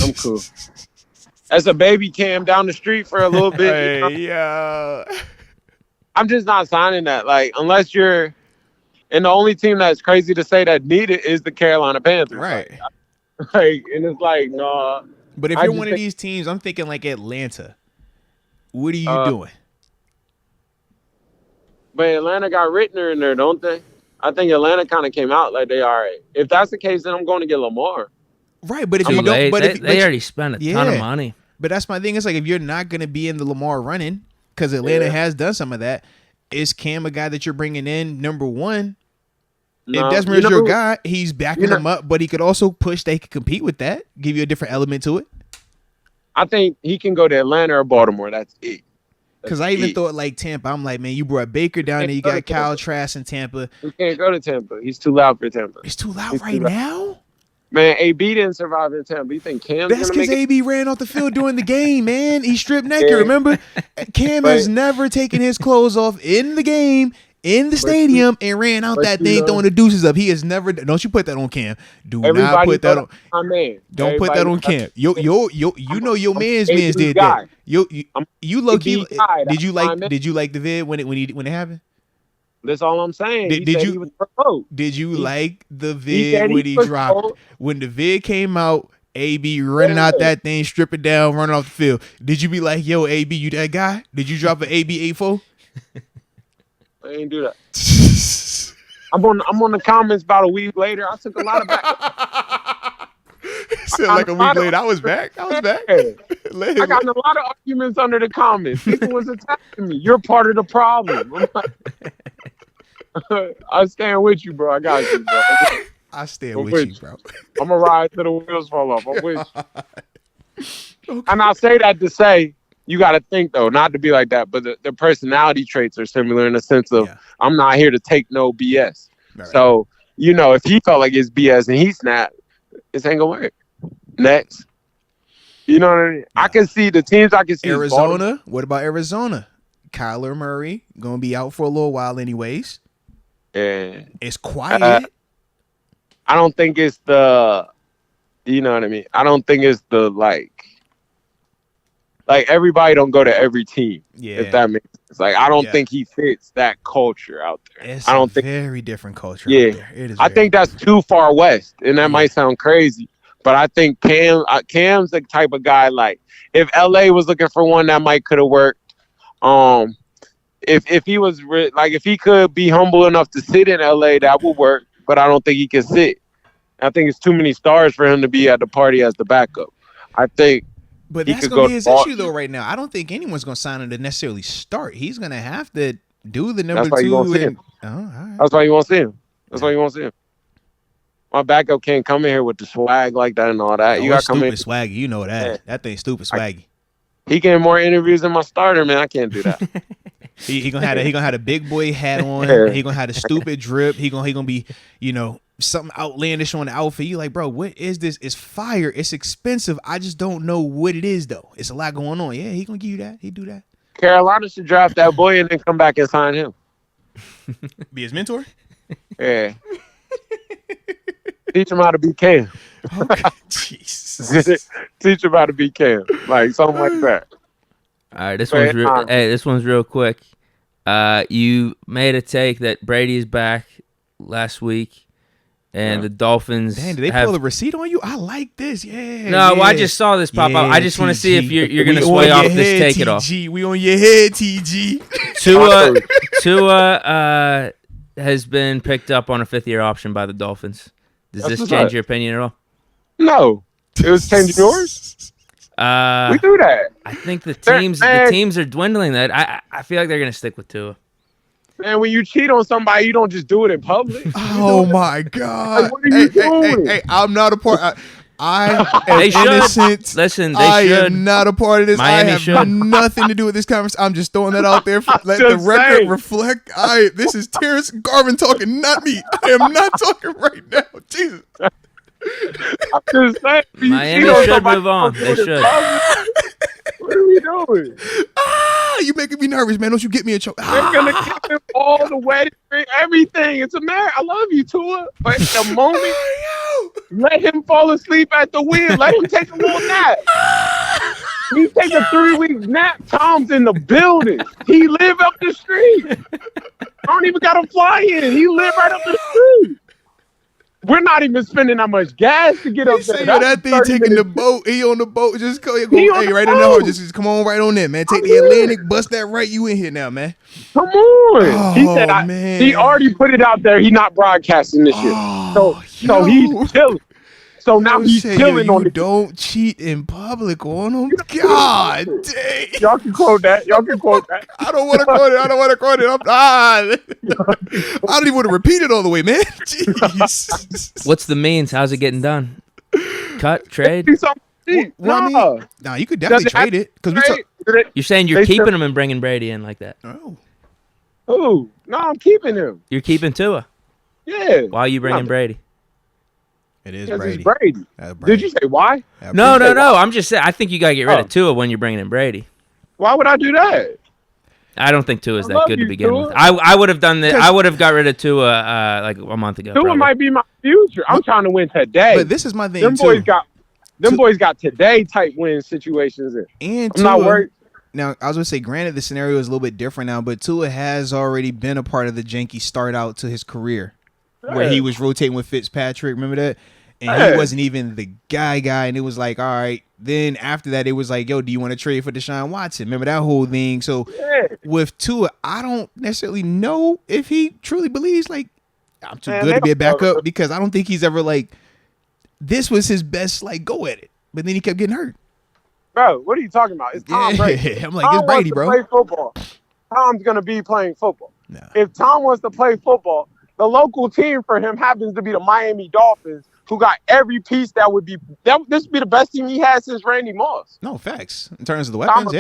B: I'm cool. As a baby Cam down the street for a little bit.
A: Hey, yeah.
B: I'm just not signing that. Like, unless you're, and the only team that's crazy to say that need it is the Carolina Panthers.
A: Right.
B: Like, and it's like, nah.
A: But if you're one of these teams, I'm thinking like Atlanta. What are you doing?
B: But Atlanta got Rittner in there, don't they? I think Atlanta kind of came out like they all right. If that's the case, then I'm going to get Lamar.
A: Right, but if you don't,
C: they already spent a ton of money.
A: But that's my thing. It's like if you're not going to be in the Lamar running, because Atlanta has done some of that, is Cam a guy that you're bringing in, number one? No, if Desmond's your guy, he's backing him up, but he could also push. They could compete with that, give you a different element to it.
B: I think he can go to Atlanta or Baltimore. That's it.
A: Because I even thought like Tampa. I'm like, man, you brought Baker down there. You got Kyle Trask in Tampa.
B: He can't go to Tampa. He's too loud for Tampa.
A: He's too loud right now?
B: Man, AB didn't survive in Tampa. You think Cam's
A: That's because AB ran off the field during the game, man. He stripped naked, remember? Cam has never taken his clothes off in the game, in the stadium, and ran out that thing throwing the deuces up. He has never. Don't you put that on Cam. Do not put that on. Don't put that on Cam. You know your man's did that. You low key. Did you like the vid when it happened?
B: That's all I'm saying.
A: Did you like the vid when he dropped? When the vid came out, AB running out that thing, stripping down, running off the field. Did you be like, yo, AB, you that guy? Did you drop an AB 8-4?
B: I ain't do that. I'm on the comments about a week later. I took a lot of back.
A: Said like a week later, I was back. I got
B: in a lot of arguments under the comments. People was attacking me. You're part of the problem. I'm like, I stand with you, bro. I got you, bro.
A: I stand with you, bro.
B: I'm gonna ride till the wheels fall off. I'm with you. Okay. And I say that to say, you got to think, though, not to be like that, but the personality traits are similar in the sense of I'm not here to take no BS. Right. So, if he felt like it's BS and he snapped, this ain't going to work. Next. You know what I mean? Yeah. I can see the teams I can see.
A: Arizona. What about Arizona? Kyler Murray going to be out for a little while anyways.
B: Yeah.
A: It's quiet.
B: I don't think it's the, you know what I mean? I don't think it's the, like everybody don't go to every team. Yeah. If that makes sense. Like, I don't think he fits that culture out there.
A: It's a very different culture out there. It is
B: I think that's too far west, and that might sound crazy, but I think Cam's the type of guy, like, if LA was looking for one, that might could have worked. If he was if he could be humble enough to sit in LA, that would work. But I don't think he can sit. I think it's too many stars for him to be at the party as the backup. I think.
A: But that's going to be his issue though. Right now, I don't think anyone's going to sign him to necessarily start. He's going to have to do the number 2.
B: That's why you won't see him. That's why you won't see him. That's why you won't see him. My backup can't come in here with the swag like that and all that. You got to come in
A: swaggy. You know that. Yeah. That thing's stupid swaggy.
B: He getting more interviews than my starter, man. I can't do that.
A: he gonna have a big boy hat on. Yeah. He gonna have a stupid drip. He gonna be, something outlandish on the outfit. You like, bro, what is this? It's fire. It's expensive. I just don't know what it is though. It's a lot going on. Yeah, he gonna give you that. He do that. Carolina
B: should draft that boy and then come back and sign him.
A: Be his mentor?
B: Yeah. Teach him how to be Cam.
A: Okay. Jesus.
B: Teach him how to be Cam. Like something like that.
C: All right, this one's real quick. You made a take that Brady is back last week, and the Dolphins.
A: Damn, did they pull the receipt on you? I like this. Yeah.
C: No, well, I just saw this pop up. I just want to see if you're going to sway off this take
A: TG.
C: at all.
A: We on your head, TG.
C: Tua has been picked up on a 5th-year option by the Dolphins. Does this change your opinion at all?
B: No. It was changing yours? We do that.
C: I think the teams are dwindling that. I feel like they're going to stick with Tua.
B: Man, when you cheat on somebody, you don't just do it in public.
A: Oh, my God.
B: Like, what are you doing?
A: Hey, I'm not a part. I am innocent.
C: Listen,
A: I am not a part of this.
C: Miami
A: I have nothing to do with this conversation. I'm just throwing that out there. Let the record reflect. This is Terence Garvin talking, not me. I am not talking right now. Jesus.
B: I'm just saying.
C: Miami should move on. They should.
B: What are we doing?
A: You making me nervous, man. Don't you get me a choke.
B: They're going to give him all the wedding ring, everything. It's a marriage. I love you, Tua. But the moment, let him fall asleep at the wheel. Let him take a little nap. He take a 3-week nap. Tom's in the building. He live up the street. I don't even got to fly in. He live right up the street. We're not even spending that much gas to get up there.
A: That thing taking the boat. He on the boat. Just go. Hey, right in the hole. Just come on right on there, man. Take the Atlantic. Bust that right. You in here now, man.
B: Come on. He said man. He already put it out there. He not broadcasting this shit. So he's chilling. So now he's chilling on the.
A: Don't cheat in public on him. God dang.
B: Y'all can quote that.
A: I don't want to quote it. I don't even want to repeat it all the way, man. Jeez.
C: What's the means? How's it getting done? Cut, trade?
A: No, you could definitely trade it.
C: You're saying you're keeping him and bringing Brady in like that?
A: Oh.
B: Who? No, I'm keeping him.
C: You're keeping Tua?
B: Yeah.
C: Why are you bringing Brady?
A: It is Brady.
B: Brady. Did you say why?
C: No. I'm just saying. I think you gotta get rid of Tua when you're bringing in Brady.
B: Why would I do that?
C: I don't think Tua's that good to begin with. I would have done that. I would have got rid of Tua like a month ago.
B: Tua might be my future. I'm trying to win today.
A: But this is my thing.
B: Them boys got today type win situations in.
A: And
B: I'm not worried.
A: Now, I was going to say, granted, the scenario is a little bit different now, but Tua has already been a part of the janky start out to his career. Where he was rotating with Fitzpatrick, remember that? And he wasn't even the guy, and it was like, all right. Then after that, it was like, yo, do you want to trade for Deshaun Watson? Remember that whole thing? So with Tua, I don't necessarily know if he truly believes, like, I'm too good to be a backup, because I don't think he's ever, like, this was his best, like, go at it. But then he kept getting hurt.
B: Bro, what are you talking about? It's Tom Brady.
A: I'm like, it's Brady, bro.
B: Play football. Tom's going to be playing football.
A: No.
B: If Tom wants to play football, the local team for him happens to be the Miami Dolphins, who got every piece this would be the best team he had since Randy Moss.
A: No, facts. In terms of the weapons,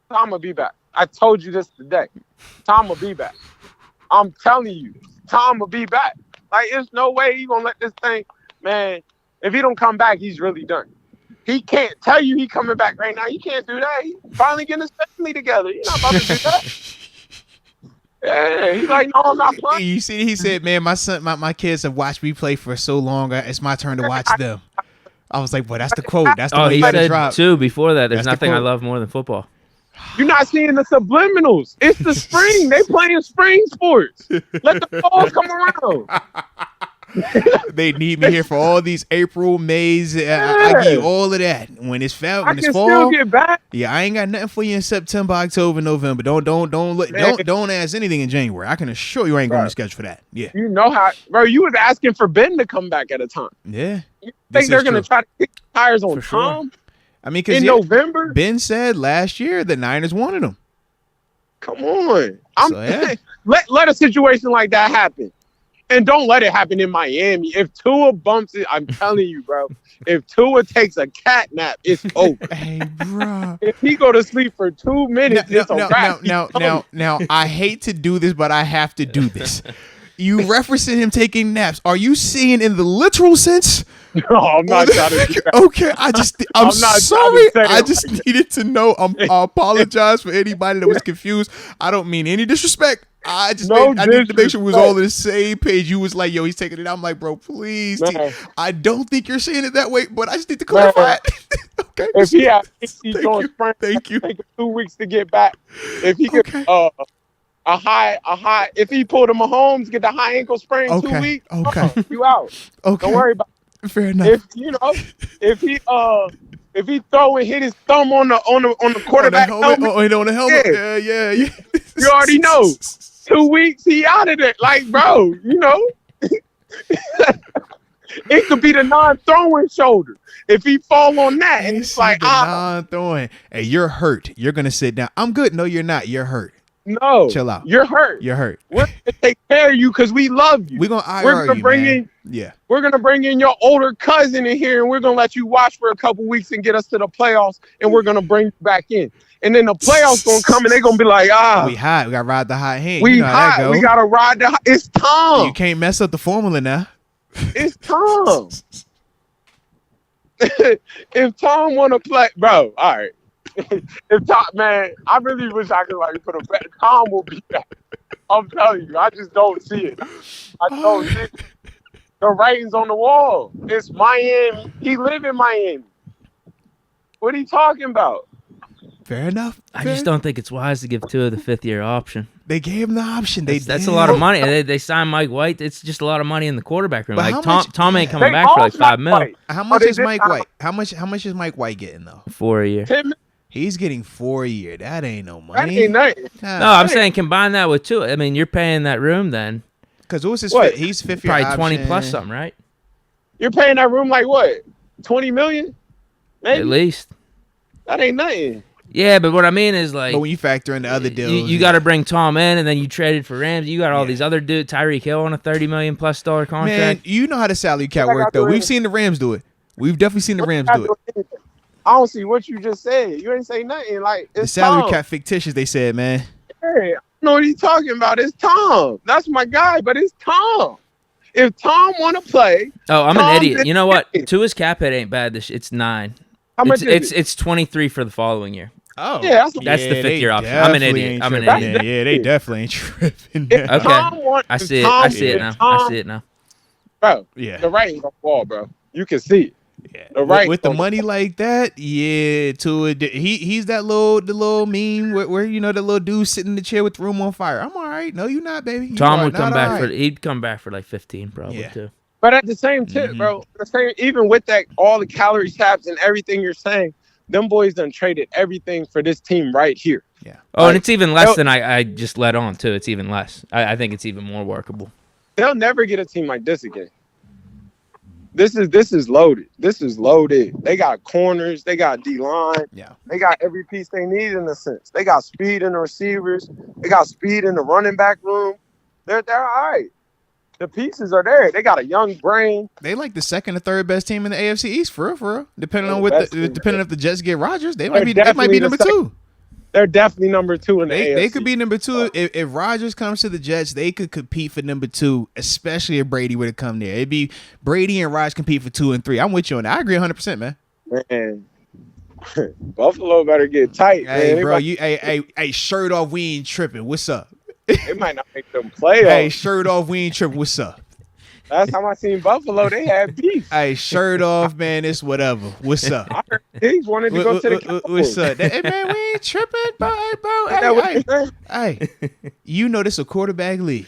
B: Tom will be back. I told you this today. Tom will be back. I'm telling you, Tom will be back. Like, there's no way he's going to let this thing, man, if he don't come back, he's really done. He can't tell you he coming back right now. He can't do that. He's finally getting his family together. He's not about to do that. Yeah, he's like, no, I'm not playing.
A: You see, he said, man, my kids have watched me play for so long. It's my turn to watch them. I was like, well, that's the quote. That's the one you got to drop.
C: Too, before that, there's nothing I love more than football.
B: You're not seeing the subliminals. It's the spring. They playing spring sports. Let the fall come around.
A: They need me here for all these April, Mays. I give you all of that. When it's fall,
B: still get back.
A: Yeah, I ain't got nothing for you in September, October, November. Don't ask anything in January. I can assure you I ain't going to schedule for that. Yeah,
B: you know how, bro. You was asking for Ben to come back at a time.
A: Yeah,
B: you think they're going to try to kick tires on Tom?
A: Sure. I mean, because
B: November,
A: Ben said last year the Niners wanted him.
B: Come on, let a situation like that happen. And don't let it happen in Miami. If Tua bumps it, I'm telling you, bro. If Tua takes a cat nap, it's over.
A: Hey, bro.
B: If he go to sleep for 2 minutes, it's a wrap.
A: Now, I hate to do this, but I have to do this. You referencing him taking naps. Are you seeing in the literal sense?
B: No, I'm not trying to do that.
A: Okay, I'm sorry. I just needed to know. I apologize for anybody that was confused. I don't mean any disrespect. I need to make sure we was all on the same page. You was like, yo, he's taking it out. I'm like, bro, please. I don't think you're saying it that way, but I just need to clarify it. Okay.
B: If he's going sprint, thank you. Take 2 weeks to get back. If he get a high, if he pulled a Mahomes, get the high ankle sprain 2 weeks, you out.
A: Okay.
B: Don't worry about it.
A: Fair enough.
B: If he throw and hit his thumb on the quarterback helmet,
A: on the helmet. Yeah.
B: You already know. 2 weeks, he out of it. Like, bro, it could be the non-throwing shoulder. If he fall on that, and it's like,
A: non-throwing. Hey, you're hurt. You're gonna sit down. I'm good. No, you're not. You're hurt.
B: No,
A: chill out.
B: You're hurt.
A: You're hurt.
B: We're gonna take care of you because we love you.
A: We're gonna bring in. Yeah.
B: We're gonna bring in your older cousin in here, and we're gonna let you watch for a couple weeks and get us to the playoffs, and we're gonna bring you back in. And then the playoffs gonna come, and they're gonna be like,
A: we hot. We gotta ride the hot hand.
B: We hot. We gotta ride the. It's Tom.
A: You can't mess up the formula now.
B: It's Tom. If Tom wanna play, bro, all right. If Tom, man, I really wish I could put a bet. Tom will be back. I'm telling you, I just don't see it. I don't see it. The writing's on the wall. It's Miami. He live in Miami. What are you talking about?
A: Fair enough.
C: I just don't think it's wise to give Tua the 5th-year option.
A: They gave him the option.
C: That's a lot of money. They signed Mike White. It's just a lot of money in the quarterback room. Like Tom ain't coming back for like $5 million.
A: How much is Mike White? How much is Mike White getting though?
C: 4 a year.
A: He's getting 4 a year. That ain't no money.
B: That ain't nothing.
C: No, I'm saying combine that with Tua. I mean, you're paying that room then.
A: Because what's his? He's 5th year.
C: Probably 20 plus something, right?
B: You're paying that room like what? 20 million? Maybe?
C: At least.
B: That ain't nothing.
C: Yeah, but what I mean is like.
A: But when you factor in the other deals,
C: you got to bring Tom in, and then you traded for Ramsey. You got all these other dudes. Tyreek Hill on a $30 million plus contract.
A: Man, you know how the salary cap work though. We've seen the Rams do it. We've definitely seen the Rams do it.
B: I don't see what you just said. You ain't say nothing. Like it's
A: the salary
B: Tom.
A: cap fictitious. They said, man.
B: Hey, I know what he's talking about. It's Tom. That's my guy, but it's Tom. If Tom want to play,
C: I'm an idiot. You know what? Tua's cap hit ain't bad. It's 9.
B: How much is it?
C: It's 23 for the following year.
B: Oh, yeah,
C: that's the 5th year option. I'm an idiot.
A: Yeah, they definitely ain't tripping.
C: Okay, I see it now.
B: Bro, the writing's on the wall, bro. You can see it.
A: Yeah, with the money like that, Tua. He's that little meme where the little dude sitting in the chair with the room on fire. I'm all right. No, you're not, baby.
C: Tom would come back he'd come back for like 15 probably too.
B: But at the same tip, bro, even with that, all the calorie caps and everything you're saying, them boys done traded everything for this team right here.
A: Yeah.
C: Oh, and it's even less than I just let on too. It's even less. I think it's even more workable.
B: They'll never get a team like this again. This is loaded. This is loaded. They got corners. They got D-line.
A: Yeah.
B: They got every piece they need in a sense. They got speed in the receivers. They got speed in the running back room. They're all right. The pieces are there. They got a young brain.
A: They like the second or third best team in the AFC East, for real. Depending on if the Jets get Rodgers, they might be number 2.
B: They're definitely number 2 in the AFC.
A: They could be number 2 if Rodgers comes to the Jets. They could compete for number 2, especially if Brady were to come there. It'd be Brady and Rodgers compete for 2 and 3. I'm with you on that. I agree 100%, man.
B: Man, Buffalo better get tight.
A: Hey,
B: man.
A: bro, hey, shirt off. We ain't tripping. What's up?
B: It might not make them play.
A: Hey, shirt off. We ain't tripping. What's up?
B: Last time I seen Buffalo, they had beef.
A: Hey, shirt off, man. It's whatever. What's up?
B: I heard Diggs wanted to go to the Cowboys.
A: What's up? Hey, man, we ain't tripping, bro. Hey, you know this a quarterback league.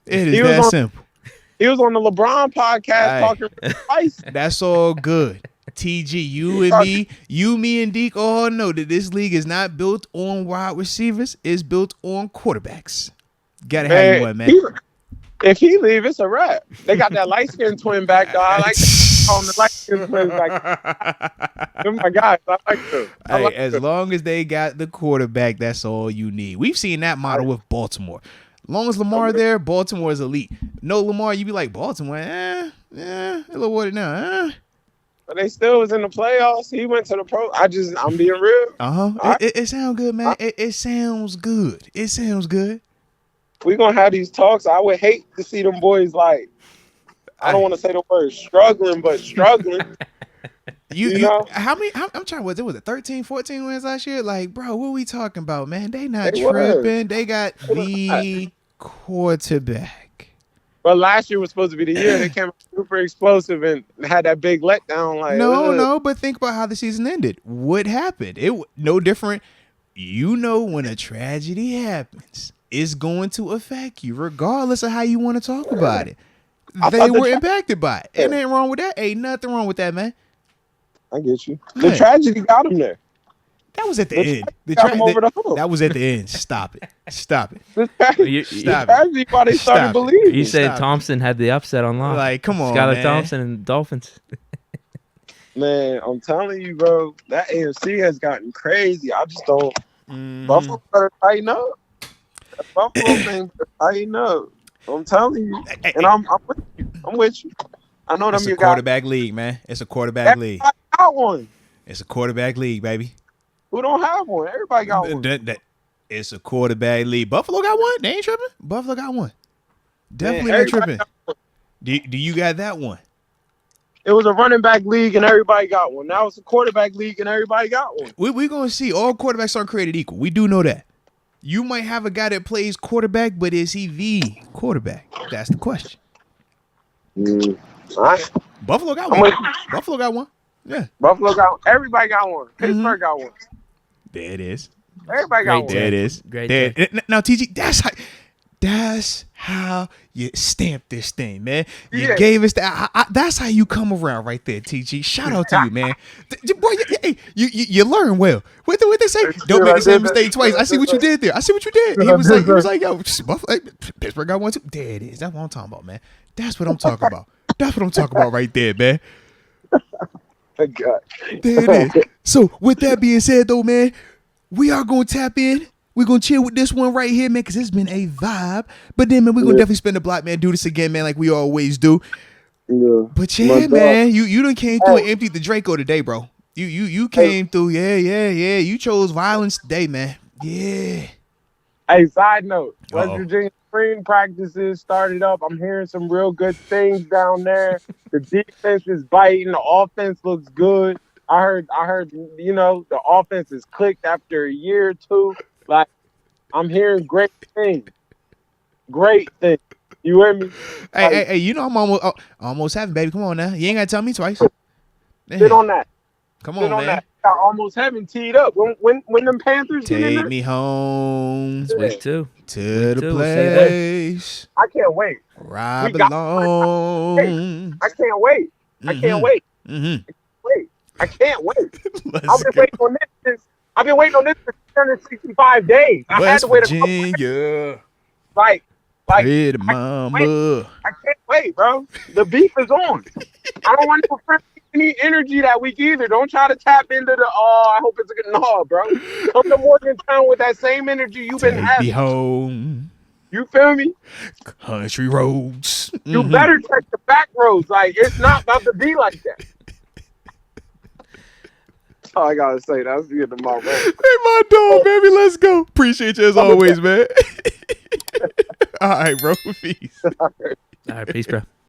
A: It is that simple.
B: He was on the LeBron podcast talking twice.
A: That's all good. TG, me and Deke all know that this league is not built on wide receivers. It's built on quarterbacks. Gotta have you one, man.
B: If he leave, it's a wrap. They got that light-skinned twin back, though. I like on the light-skinned twin back. They're my guys. I like them.
A: As long as they got the quarterback, that's all you need. We've seen that model with Baltimore. Long as Lamar there, Baltimore is elite. No Lamar, you be like Baltimore, a little water now,
B: But they still was in the playoffs. He went to the pro. I'm being real.
A: It sounds good, man. It sounds good. It sounds good.
B: We gonna have these talks. I would hate to see them boys like. I don't want to say the word struggling, but struggling.
A: You know? How many? I'm trying. Was it 13, 14 wins last year? Like, bro, what are we talking about, man? They not tripping. They got the quarterback.
B: But last year was supposed to be the year they came super explosive and had that big letdown. Like
A: no, but think about how the season ended. What happened? It no different. You know, when a tragedy happens, it's going to affect you, regardless of how you want to talk about it. They were impacted by it. Ain't nothing wrong with that. Ain't nothing wrong with that, man.
B: I get you. The tragedy got him there.
A: That was at the end. That was at the end. Stop it. Stop it.
B: Stop it. Why they started believing.
C: You said Thompson had the upset on lock.
A: Like, come on,
C: Skylar Thompson and Dolphins.
B: Man, I'm telling you, bro, that AFC has gotten crazy. I just don't. Buffalo better tighten up. Buffalo thing better tighten up. I'm telling you, and I'm with you. I'm with you. I know them.
A: It's a quarterback league, man. It's a quarterback league.
B: Everybody got one.
A: It's a quarterback league, baby.
B: Who don't have one? Everybody got one.
A: It's a quarterback league. Buffalo got one. They ain't tripping. Buffalo got one. Definitely not tripping. Do you got that one?
B: It was a running back league and everybody got one. Now it's a quarterback league and everybody got one.
A: We're going to see. All quarterbacks aren't created equal. We do know that. You might have a guy that plays quarterback, but is he the quarterback? That's the question.
B: All right.
A: Buffalo got one. Buffalo got one. Yeah.
B: Buffalo got one. Everybody got one. Pittsburgh got one.
A: There it is.
B: Everybody got one.
A: There it is.
C: Great.
A: Now, TG, that's how you stamp this thing, man. You gave us that. That's how you come around right there, TG. Shout out to you, man. Boy, you learn well. What they say? Don't make the same mistake twice. I see what you did there. I see what you did. He was like, yo, Pittsburgh got one too. There it is. That's what I'm talking about, man. That's what I'm talking about. That's what I'm talking about right there, man.
B: God.
A: There it is. So with that being said, though, man, we are going to tap in. We're going to chill with this one right here, man, because it's been a vibe. But then, man, we're going to definitely spin the block, man. Do this again, man, like we always do.
B: Yeah.
A: But yeah, man, you done came through and emptied the Draco today, bro. You came through. Yeah. You chose violence today, man. Yeah.
B: Hey, side note, West Virginia spring practices started up. I'm hearing some real good things down there. The defense is biting. The offense looks good. I heard, you know, the offense is clicked after a year or two. Like, I'm hearing great things. Great things. You hear me?
A: Hey, you know I'm almost having, baby. Come on now. You ain't got to tell me twice.
B: Sit on that.
A: Come on, man.
B: That. I almost haven't teed up. When them Panthers
A: take
B: get in there,
A: me home.
C: It's week 2.
A: To the place.
B: I can't wait.
A: I belong.
B: I can't wait. I can't wait. I can't wait. I've been waiting on this for 365 days. I had to wait
A: Virginia.
B: Like
A: Pretty mama.
B: I can't wait, bro. The beef is on. I don't want to press any energy that week either. Don't try to tap into the I hope it's a good bro. Come to Morgantown with that same energy you've been having.
A: Be home.
B: You feel me?
A: Country roads.
B: You better check the back roads. Like, it's not about to be like that. That's all I gotta say. That's the end of my road.
A: Hey, my dog, baby, let's go. Appreciate you as always, man. All right, bro. Peace.
C: All right, peace, bro.